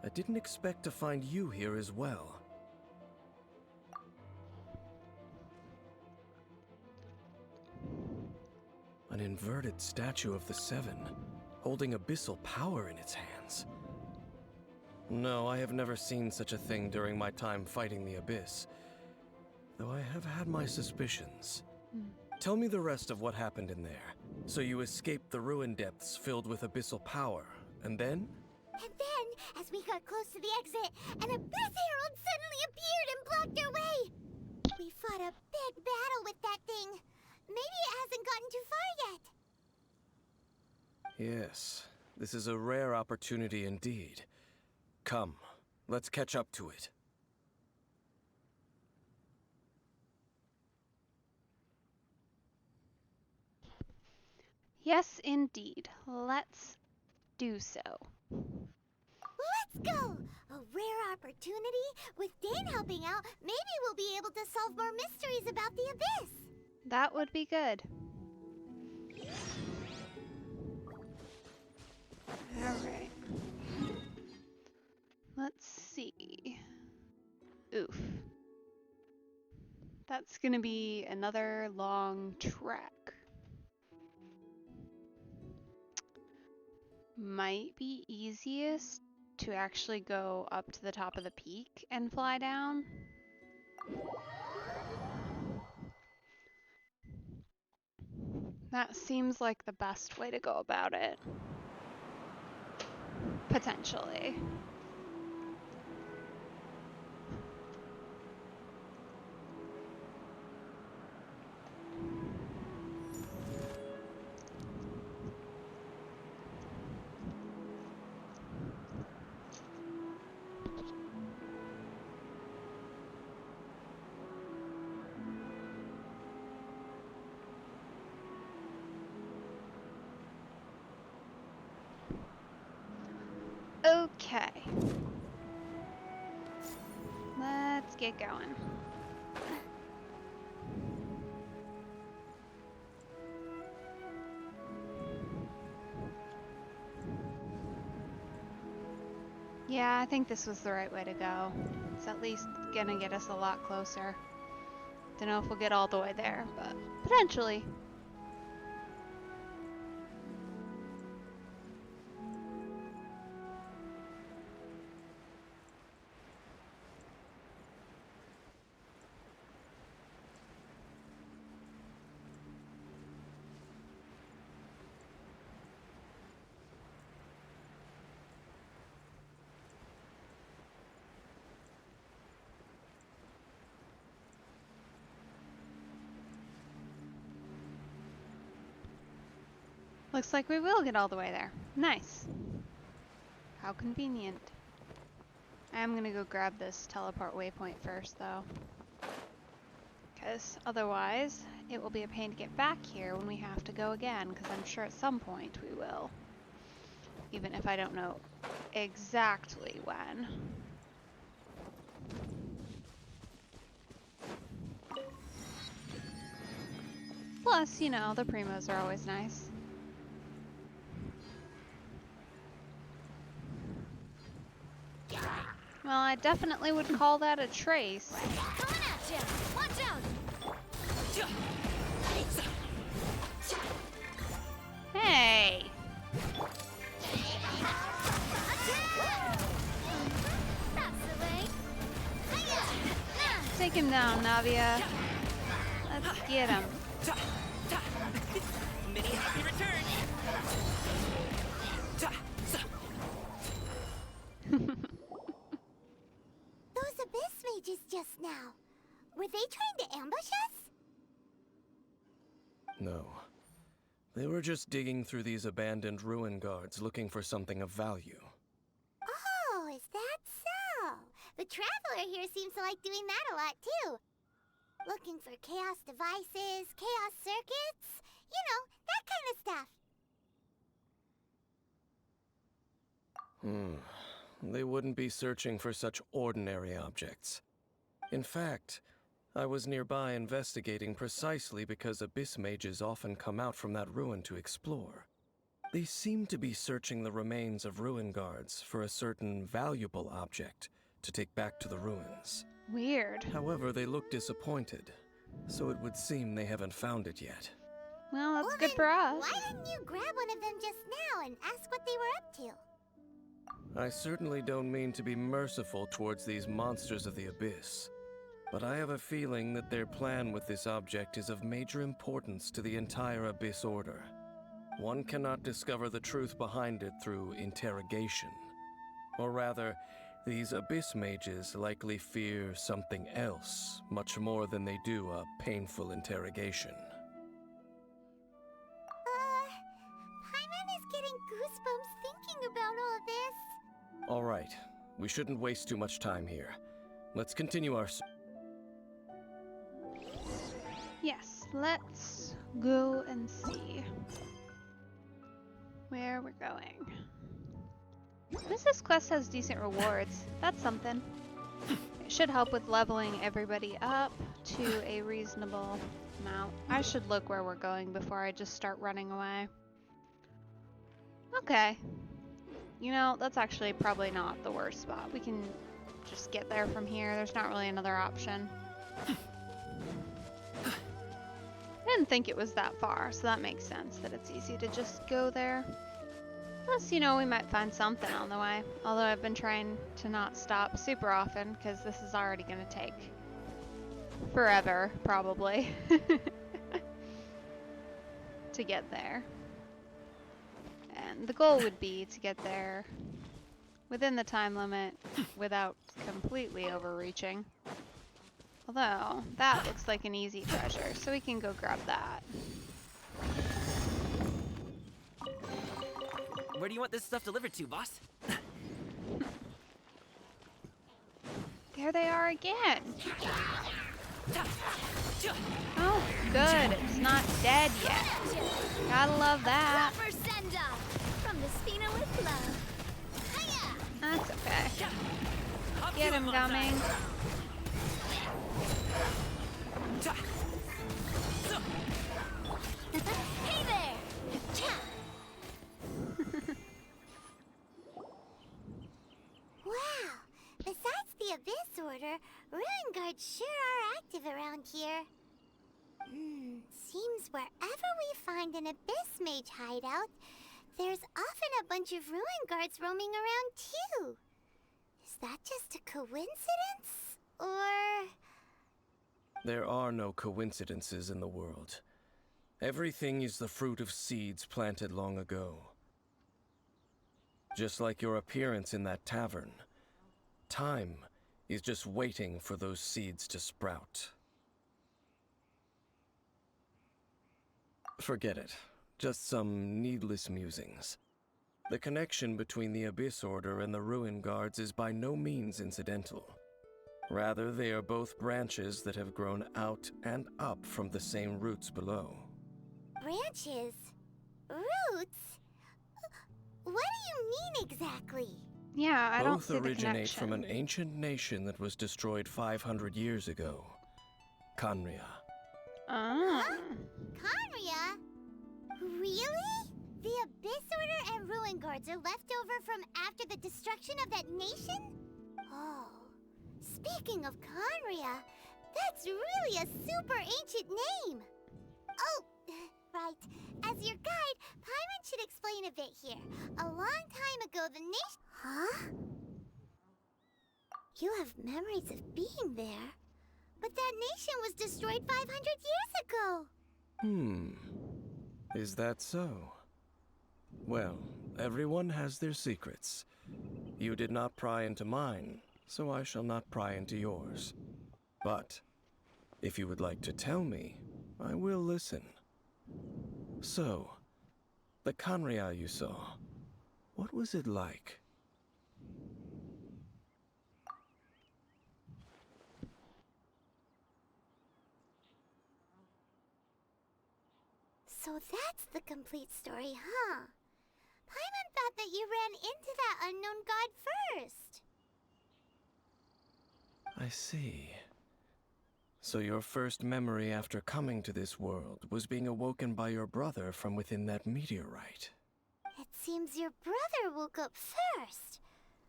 I didn't expect to find you here as well. An inverted statue of the Seven, holding abyssal power in its hands. No, I have never seen such a thing during my time fighting the Abyss, though I have had my suspicions. Tell me the rest of what happened in there. So you escaped the ruin depths filled with abyssal power, and then? And then, as we got close to the exit, an Abyss Herald suddenly appeared and blocked our way. We fought a big battle with that thing. Maybe it hasn't gotten too far yet. Yes, this is a rare opportunity indeed. Come, let's catch up to it. Yes, indeed. Let's do so. Let's go! A rare opportunity. With Dane helping out, maybe we'll be able to solve more mysteries about the Abyss. That would be good. Alright. Let's see. Oof. That's gonna be another long trek. Might be easiest to actually go up to the top of the peak and fly down. That seems like the best way to go about it. Potentially. Okay. Let's get going. Yeah, I think this was the right way to go. It's at least gonna get us a lot closer. Don't know if we'll get all the way there, but potentially. Looks like we will get all the way there. Nice. How convenient. I am gonna go grab this teleport waypoint first, though. Because otherwise, it will be a pain to get back here when we have to go again, because I'm sure at some point we will. Even if I don't know exactly when. Plus, you know, the primos are always nice. Well, I definitely would call that a trace. Coming at you! Watch out! Hey! That's the way. Take him down, Navia. Let's get him. Many happy returns. Those abyss mages just now. Were they trying to ambush us? No. They were just digging through these abandoned ruin guards looking for something of value. Oh, is that so? The Traveler here seems to like doing that a lot too. Looking for chaos devices, chaos circuits, you know, that kind of stuff. They wouldn't be searching for such ordinary objects. In fact, I was nearby investigating precisely because abyss mages often come out from that ruin to explore. They seem to be searching the remains of ruin guards for a certain valuable object to take back to the ruins. Weird. However, they look disappointed, so it would seem they haven't found it yet. Well, that's Well, good then, for us. why didn't you grab one of them just now and ask what they were up to? I certainly don't mean to be merciful towards these monsters of the abyss, but I have a feeling that their plan with this object is of major importance to the entire Abyss Order. One cannot discover the truth behind it through interrogation. Or rather, these Abyss mages likely fear something else, much more than they do a painful interrogation. Paimon is getting goosebumps thinking about all this. All right, we shouldn't waste too much time here. Let's continue our... Yes, let's go and see where we're going. This quest has decent rewards. That's something. It should help with leveling everybody up to a reasonable amount. I should look where we're going before I just start running away. Okay. You know, that's actually probably not the worst spot. We can just get there from here. There's not really another option. I didn't think it was that far, so that makes sense that it's easy to just go there. Plus, you know, we might find something on the way. Although I've been trying to not stop super often, because this is already going to take forever, probably, to get there. And the goal would be to get there within the time limit without completely overreaching. Although, that looks like an easy treasure, so we can go grab that. Where do you want this stuff delivered to, boss? There they are again! Oh, good, it's not dead yet. Gotta love that. Proper send-off from the Spina with love. Hiya! That's okay. Get him, Gumming. Hey there! Wow! Besides the Abyss Order, Ruin Guards sure are active around here. Seems wherever we find an Abyss Mage hideout, there's often a bunch of Ruin Guards roaming around too. Is that just a coincidence? Or... There are no coincidences in the world. Everything is the fruit of seeds planted long ago. Just like your appearance in that tavern, time is just waiting for those seeds to sprout. Forget it. Just some needless musings. The connection between the Abyss Order and the Ruin Guards is by no means incidental. Rather, they are both branches that have grown out and up from the same roots below. branches? Roots? What do you mean exactly? Yeah, I don't Both see the originate connection. from an ancient nation that was destroyed 500 years ago. Khaenri'ah. Ah. Khaenri'ah? Really? The Abyss Order and Ruin Guards are left over from after the destruction of that nation? Oh, speaking of Khaenri'ah, that's really a super ancient name. Oh, right. As your guide, Paimon should explain a bit here. A long time ago, the nation... Huh? You have memories of being there. But that nation was destroyed 500 years ago. Is that so? Well, everyone has their secrets. You did not pry into mine, so I shall not pry into yours. But, if you would like to tell me, I will listen. So, the Khaenri'ah you saw, what was it like? So that's the complete story, huh? Paimon thought that you ran into that unknown god first. I see. So your first memory after coming to this world was being awoken by your brother from within that meteorite. It seems your brother woke up first.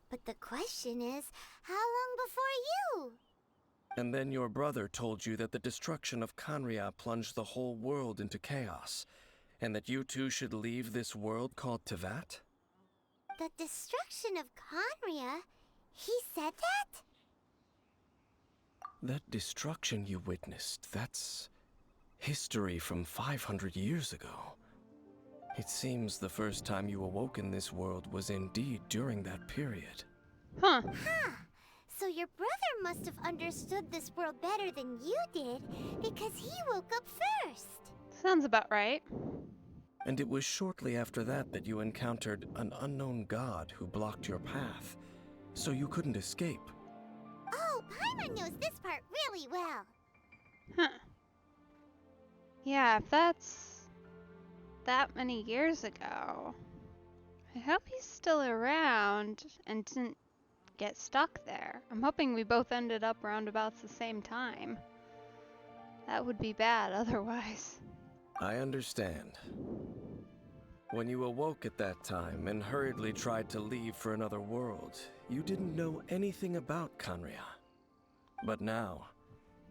But the question is, how long before you? And then your brother told you that the destruction of Khaenri'ah plunged the whole world into chaos, and that you two should leave this world called Teyvat? The destruction of Khaenri'ah? He said that? That destruction you witnessed, that's history from 500 years ago. It seems the first time you awoke in this world was indeed during that period. Huh. Huh. So your brother must have understood this world better than you did, because he woke up first. Sounds about right. And it was shortly after that that you encountered an unknown god who blocked your path, so you couldn't escape. Oh, Paimon knows this part really well. Huh. Yeah, if that's that many years ago, I hope he's still around and didn't get stuck there. I'm hoping we both ended up roundabouts the same time. That would be bad otherwise. I understand. When you awoke at that time and hurriedly tried to leave for another world, you didn't know anything about Khaenri'ah. But now,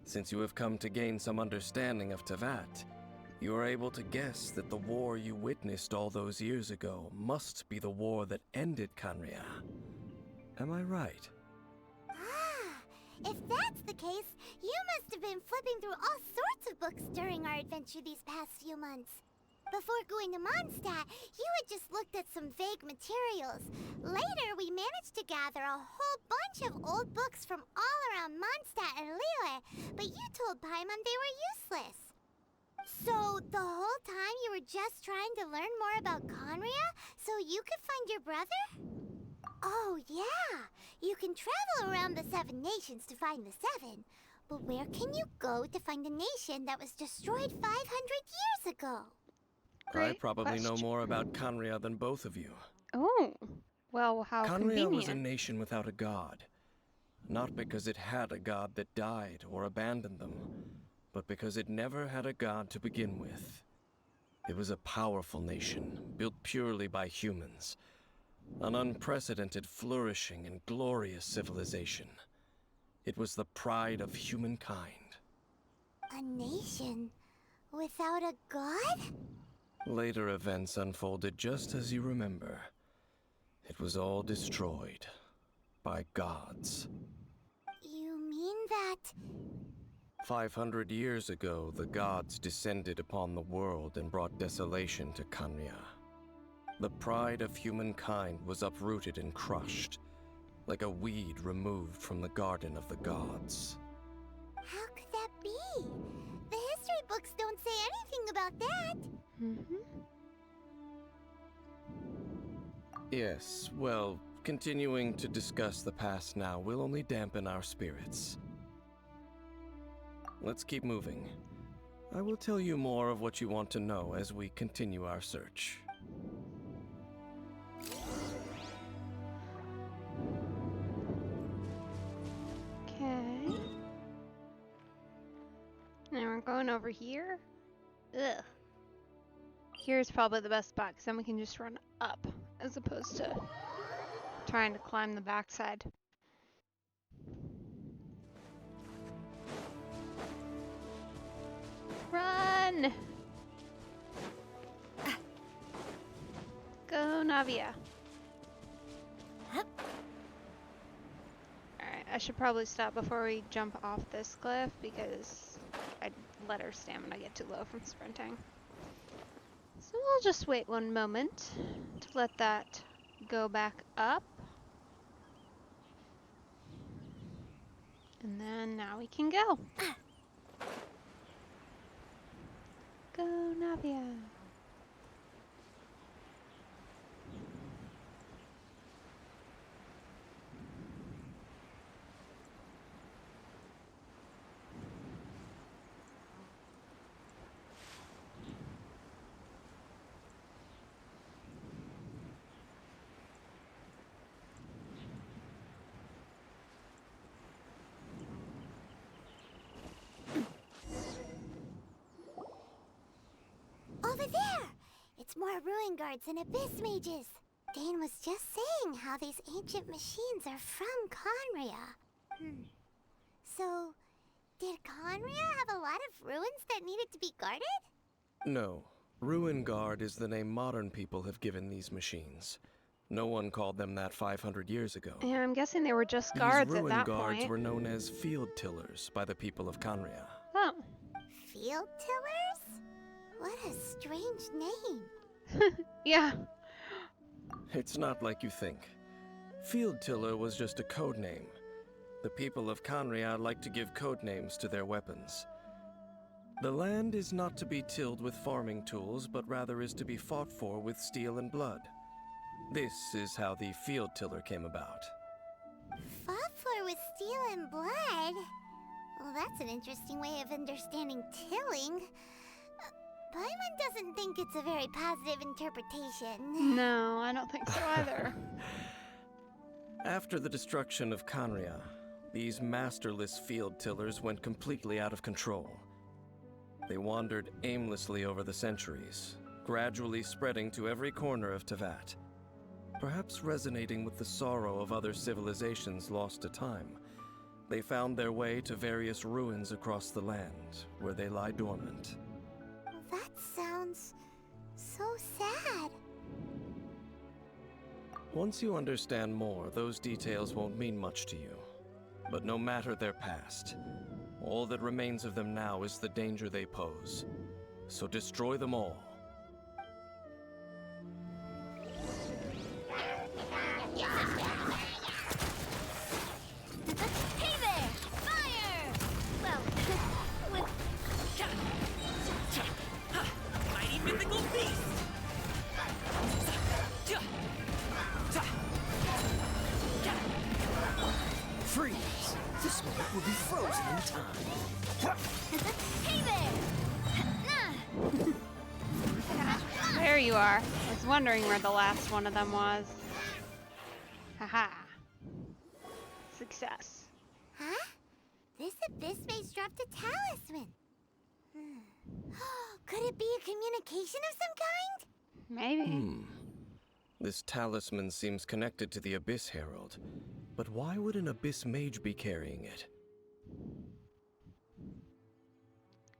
since you have come to gain some understanding of Teyvat, you are able to guess that the war you witnessed all those years ago must be the war that ended Khaenri'ah. Am I right? Ah, if that's the case, you must have been flipping through all sorts of books during our adventure these past few months. Before going to Mondstadt, you had just looked at some vague materials. Later, we managed to gather a whole bunch of old books from all around Mondstadt and Liyue, but you told Paimon they were useless. So, the whole time you were just trying to learn more about Conria so you could find your brother? Oh, yeah. You can travel around the 7 nations to find the 7. But where can you go to find a nation that was destroyed 500 years ago? I probably know more about Conria than both of you. Oh, well, how Conria was a convenient. nation without a god. Not because it had a god that died or abandoned them, but because it never had a god to begin with. It was a powerful nation, built purely by humans. An unprecedented, flourishing, and glorious civilization. It was the pride of humankind. A nation without a god? Later events unfolded just as you remember. It was all destroyed by gods. You mean that... 500 years ago, the gods descended upon the world and brought desolation to Conria. The pride of humankind was uprooted and crushed, like a weed removed from the garden of the gods. How could that be? The history books don't say anything about that. Yes, well, continuing to discuss the past now will only dampen our spirits. Let's keep moving. I will tell you more of what you want to know as we continue our search. Okay. Now we're going over here. Ugh. Here's probably the best spot, because then we can just run up, as opposed to trying to climb the backside. Run! Go, Navia. Alright, I should probably stop before we jump off this cliff, because I'd let our stamina get too low from sprinting. So we'll just wait one moment to let that go back up. And then now we can go. Go, Navia. Over there! It's more ruin guards and abyss mages. Dane was just saying how these ancient machines are from Conria. So, did Conria have a lot of ruins that needed to be guarded? No. Ruin Guard is the name modern people have given these machines. No one called them that 500 years ago. Yeah, I'm guessing they were just guards These at ruin that guards point. were known as field tillers by the people of Conria. Oh. Field tillers? What a strange name. Yeah. It's not like you think. Field tiller was just a code name. The people of Conria like to give code names to their weapons. The land is not to be tilled with farming tools, but rather is to be fought for with steel and blood. This is how the field tiller came about. Fought for with steel and blood? Well, that's an interesting way of understanding tilling. Paimon doesn't think it's a very positive interpretation. No, I don't think so either. After the destruction of Conria, these masterless field tillers went completely out of control. They wandered aimlessly over the centuries, gradually spreading to every corner of Tevat. Perhaps resonating with the sorrow of other civilizations lost to time, they found their way to various ruins across the land, where they lie dormant. That sounds so sad. Once you understand more, those details won't mean much to you. But no matter their past, all that remains of them now is the danger they pose. So destroy them all, Freeze! This moment will be frozen in time. Hey there! There you are. I was wondering where the last one of them was. Haha. Success. Huh? This abyss maze dropped a talisman. Could it be a communication of some kind? Maybe. This talisman seems connected to the Abyss Herald. But why would an Abyss Mage be carrying it?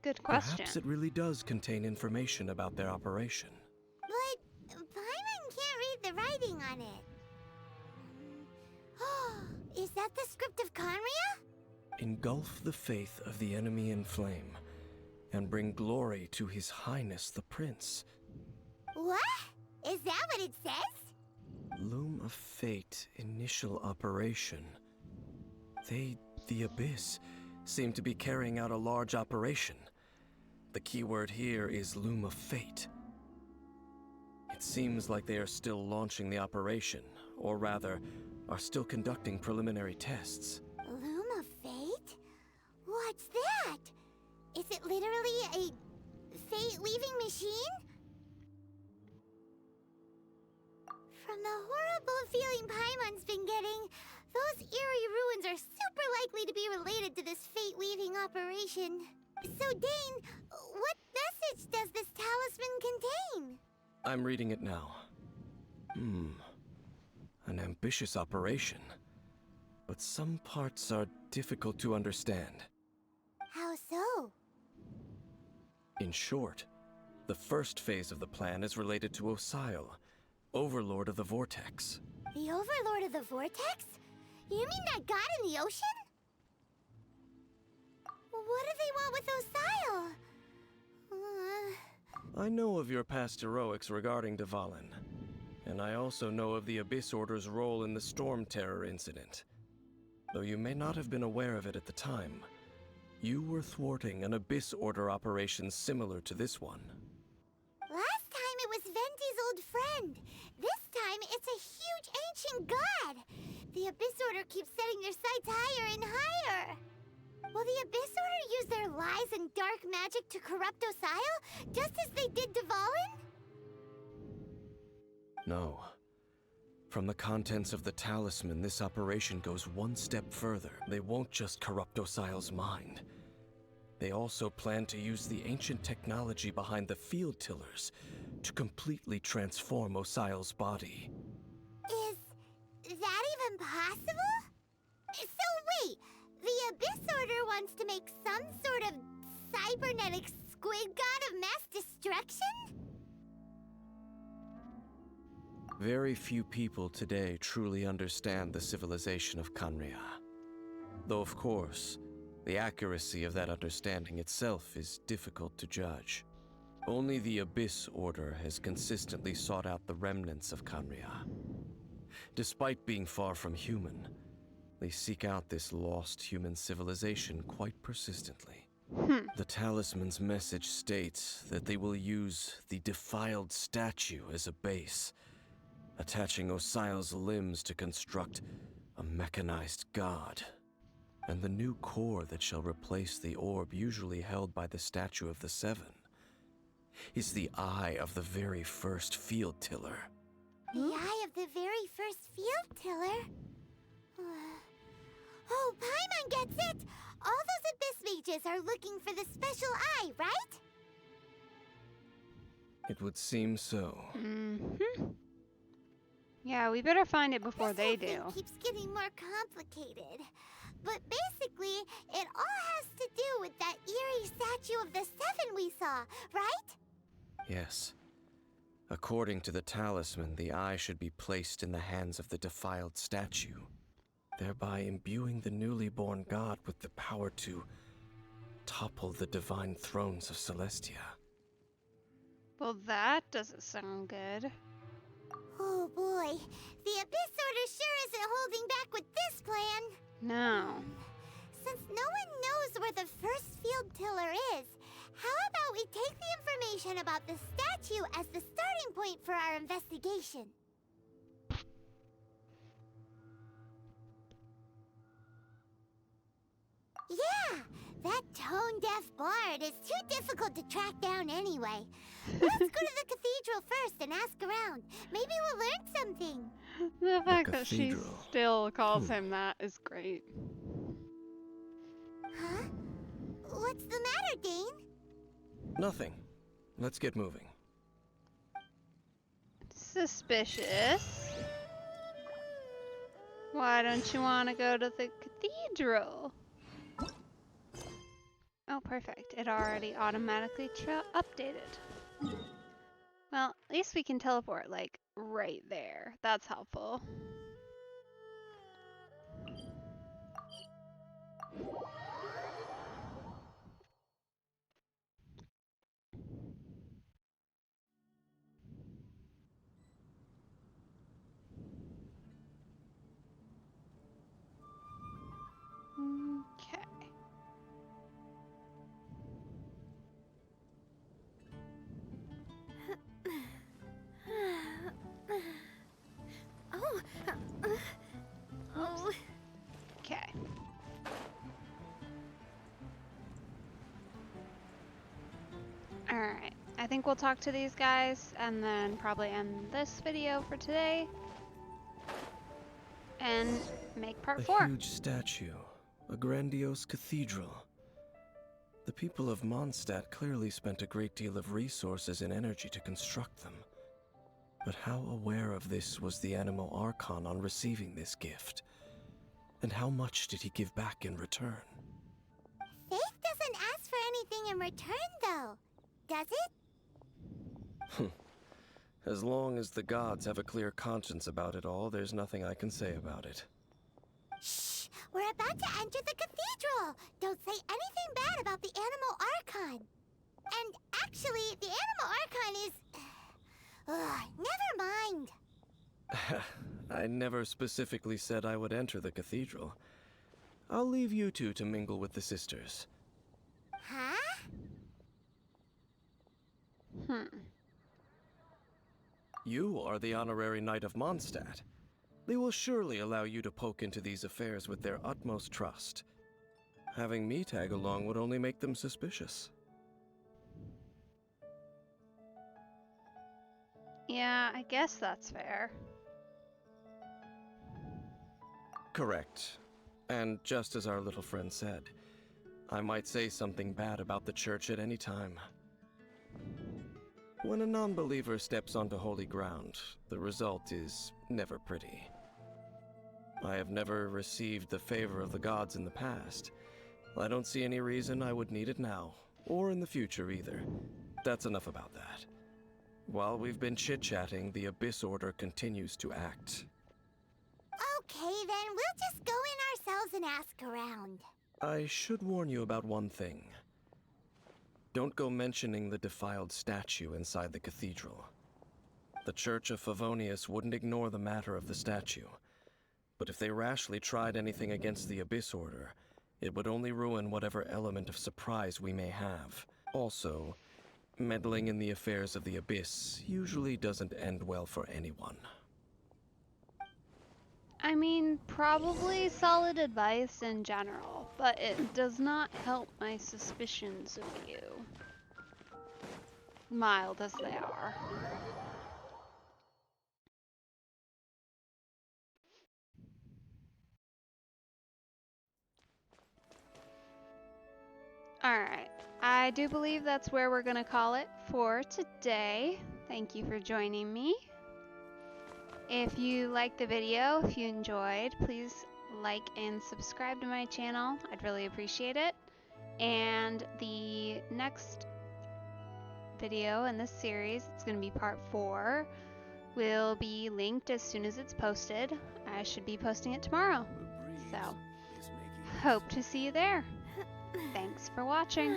Good question. Perhaps it really does contain information about their operation. But Paimon can't read the writing on it. Is that the script of Conria? Engulf the faith of the enemy in flame, and bring glory to His Highness the Prince. What? Is that what it says? Loom of Fate initial operation. They, the Abyss, seem to be carrying out a large operation. The keyword here is Loom of Fate. It seems like they are still launching the operation, or rather, are still conducting preliminary tests. Loom of Fate? What's that? Is it literally a fate-weaving machine? From the horrible feeling Paimon's been getting, those eerie ruins are super likely to be related to this fate-weaving operation. So, Dane, what message does this talisman contain? I'm reading it now. An ambitious operation. But some parts are difficult to understand. How so? In short, the first phase of the plan is related to Osile, Overlord of the Vortex. The Overlord of the Vortex? You mean that god in the ocean? What do they want with Osile? I know of your past heroics regarding Dvalin, and I also know of the Abyss Order's role in the Storm Terror incident. Though you may not have been aware of it at the time, you were thwarting an Abyss Order operation similar to this one. Last time it was Venti's old friend. This time it's a huge ancient god. The Abyss Order keeps setting their sights higher and higher. Will the Abyss Order use their lies and dark magic to corrupt Osile, just as they did Dvalin? No. From the contents of the talisman, this operation goes one step further. They won't just corrupt Osile's mind. They also plan to use the ancient technology behind the field tillers to completely transform Osile's body. Is that even possible? So wait, the Abyss Order wants to make some sort of cybernetic squid god of mass destruction? Very few people today truly understand the civilization of Conria. Though of course, the accuracy of that understanding itself is difficult to judge. Only the Abyss Order has consistently sought out the remnants of Conria. Despite being far from human, they seek out this lost human civilization quite persistently. The talisman's message states that they will use the defiled statue as a base, attaching Osile's limbs to construct a mechanized god. And the new core that shall replace the orb usually held by the Statue of the Seven is the eye of the very first field tiller. The eye of the very first field tiller? Oh, Paimon gets it! All those Abyss mages are looking for the special eye, right? It would seem so. Yeah, we better find it before this they whole do. thing keeps getting more complicated. But basically, it all has to do with that eerie statue of the Seven we saw, right? Yes. According to the talisman, the eye should be placed in the hands of the defiled statue, thereby imbuing the newly born god with the power to topple the divine thrones of Celestia. Well, that doesn't sound good. Oh boy, the Abyss Order sure isn't holding back with this plan. No. Since no one knows where the first field tiller is, how about we take the information about the statue as the starting point for our investigation? Yeah, that tone-deaf bard is too difficult to track down anyway. Let's go to the cathedral first and ask around. Maybe we'll learn something. The fact that she cathedral. still calls him that is great. Huh? What's the matter, Dane? Nothing. Let's get moving. Suspicious. Why don't you want to go to the cathedral? Oh, perfect. It already automatically updated. Well, at least we can teleport, like, right there. That's helpful. Okay. Oh. Okay. Alright. I think we'll talk to these guys and then probably end this video for today. And make part 4. A huge statue. A grandiose cathedral. The people of Mondstadt clearly spent a great deal of resources and energy to construct them. But how aware of this was the Animo Archon on receiving this gift? And how much did he give back in return? Faith doesn't ask for anything in return, though. Does it? As long as the gods have a clear conscience about it all, there's nothing I can say about it. Shh! We're about to enter the cathedral! Don't say anything bad about the Animo Archon! And actually, the Animo Archon is... never mind! I never specifically said I would enter the cathedral. I'll leave you two to mingle with the sisters. Huh? You are the honorary knight of Mondstadt. They will surely allow you to poke into these affairs with their utmost trust. Having me tag along would only make them suspicious. Yeah, I guess that's fair. Correct. And just as our little friend said, I might say something bad about the church at any time. When a non-believer steps onto holy ground, the result is never pretty. I have never received the favor of the gods in the past. I don't see any reason I would need it now, or in the future either. That's enough about that. While we've been chit-chatting, the Abyss Order continues to act. Okay, then we'll just go in ourselves and ask around. I should warn you about one thing. Don't go mentioning the defiled statue inside the cathedral. The Church of Favonius wouldn't ignore the matter of the statue. But if they rashly tried anything against the Abyss Order, it would only ruin whatever element of surprise we may have. Also, meddling in the affairs of the Abyss usually doesn't end well for anyone. I mean, probably solid advice in general, but it does not help my suspicions of you. Mild as they are. Alright, I do believe that's where we're gonna call it for today. Thank you for joining me. If you liked the video, if you enjoyed, please like and subscribe to my channel. I'd really appreciate it. And the next video in this series, it's going to be part 4, will be linked as soon as it's posted. I should be posting it tomorrow. So, hope to see you there. Thanks for watching.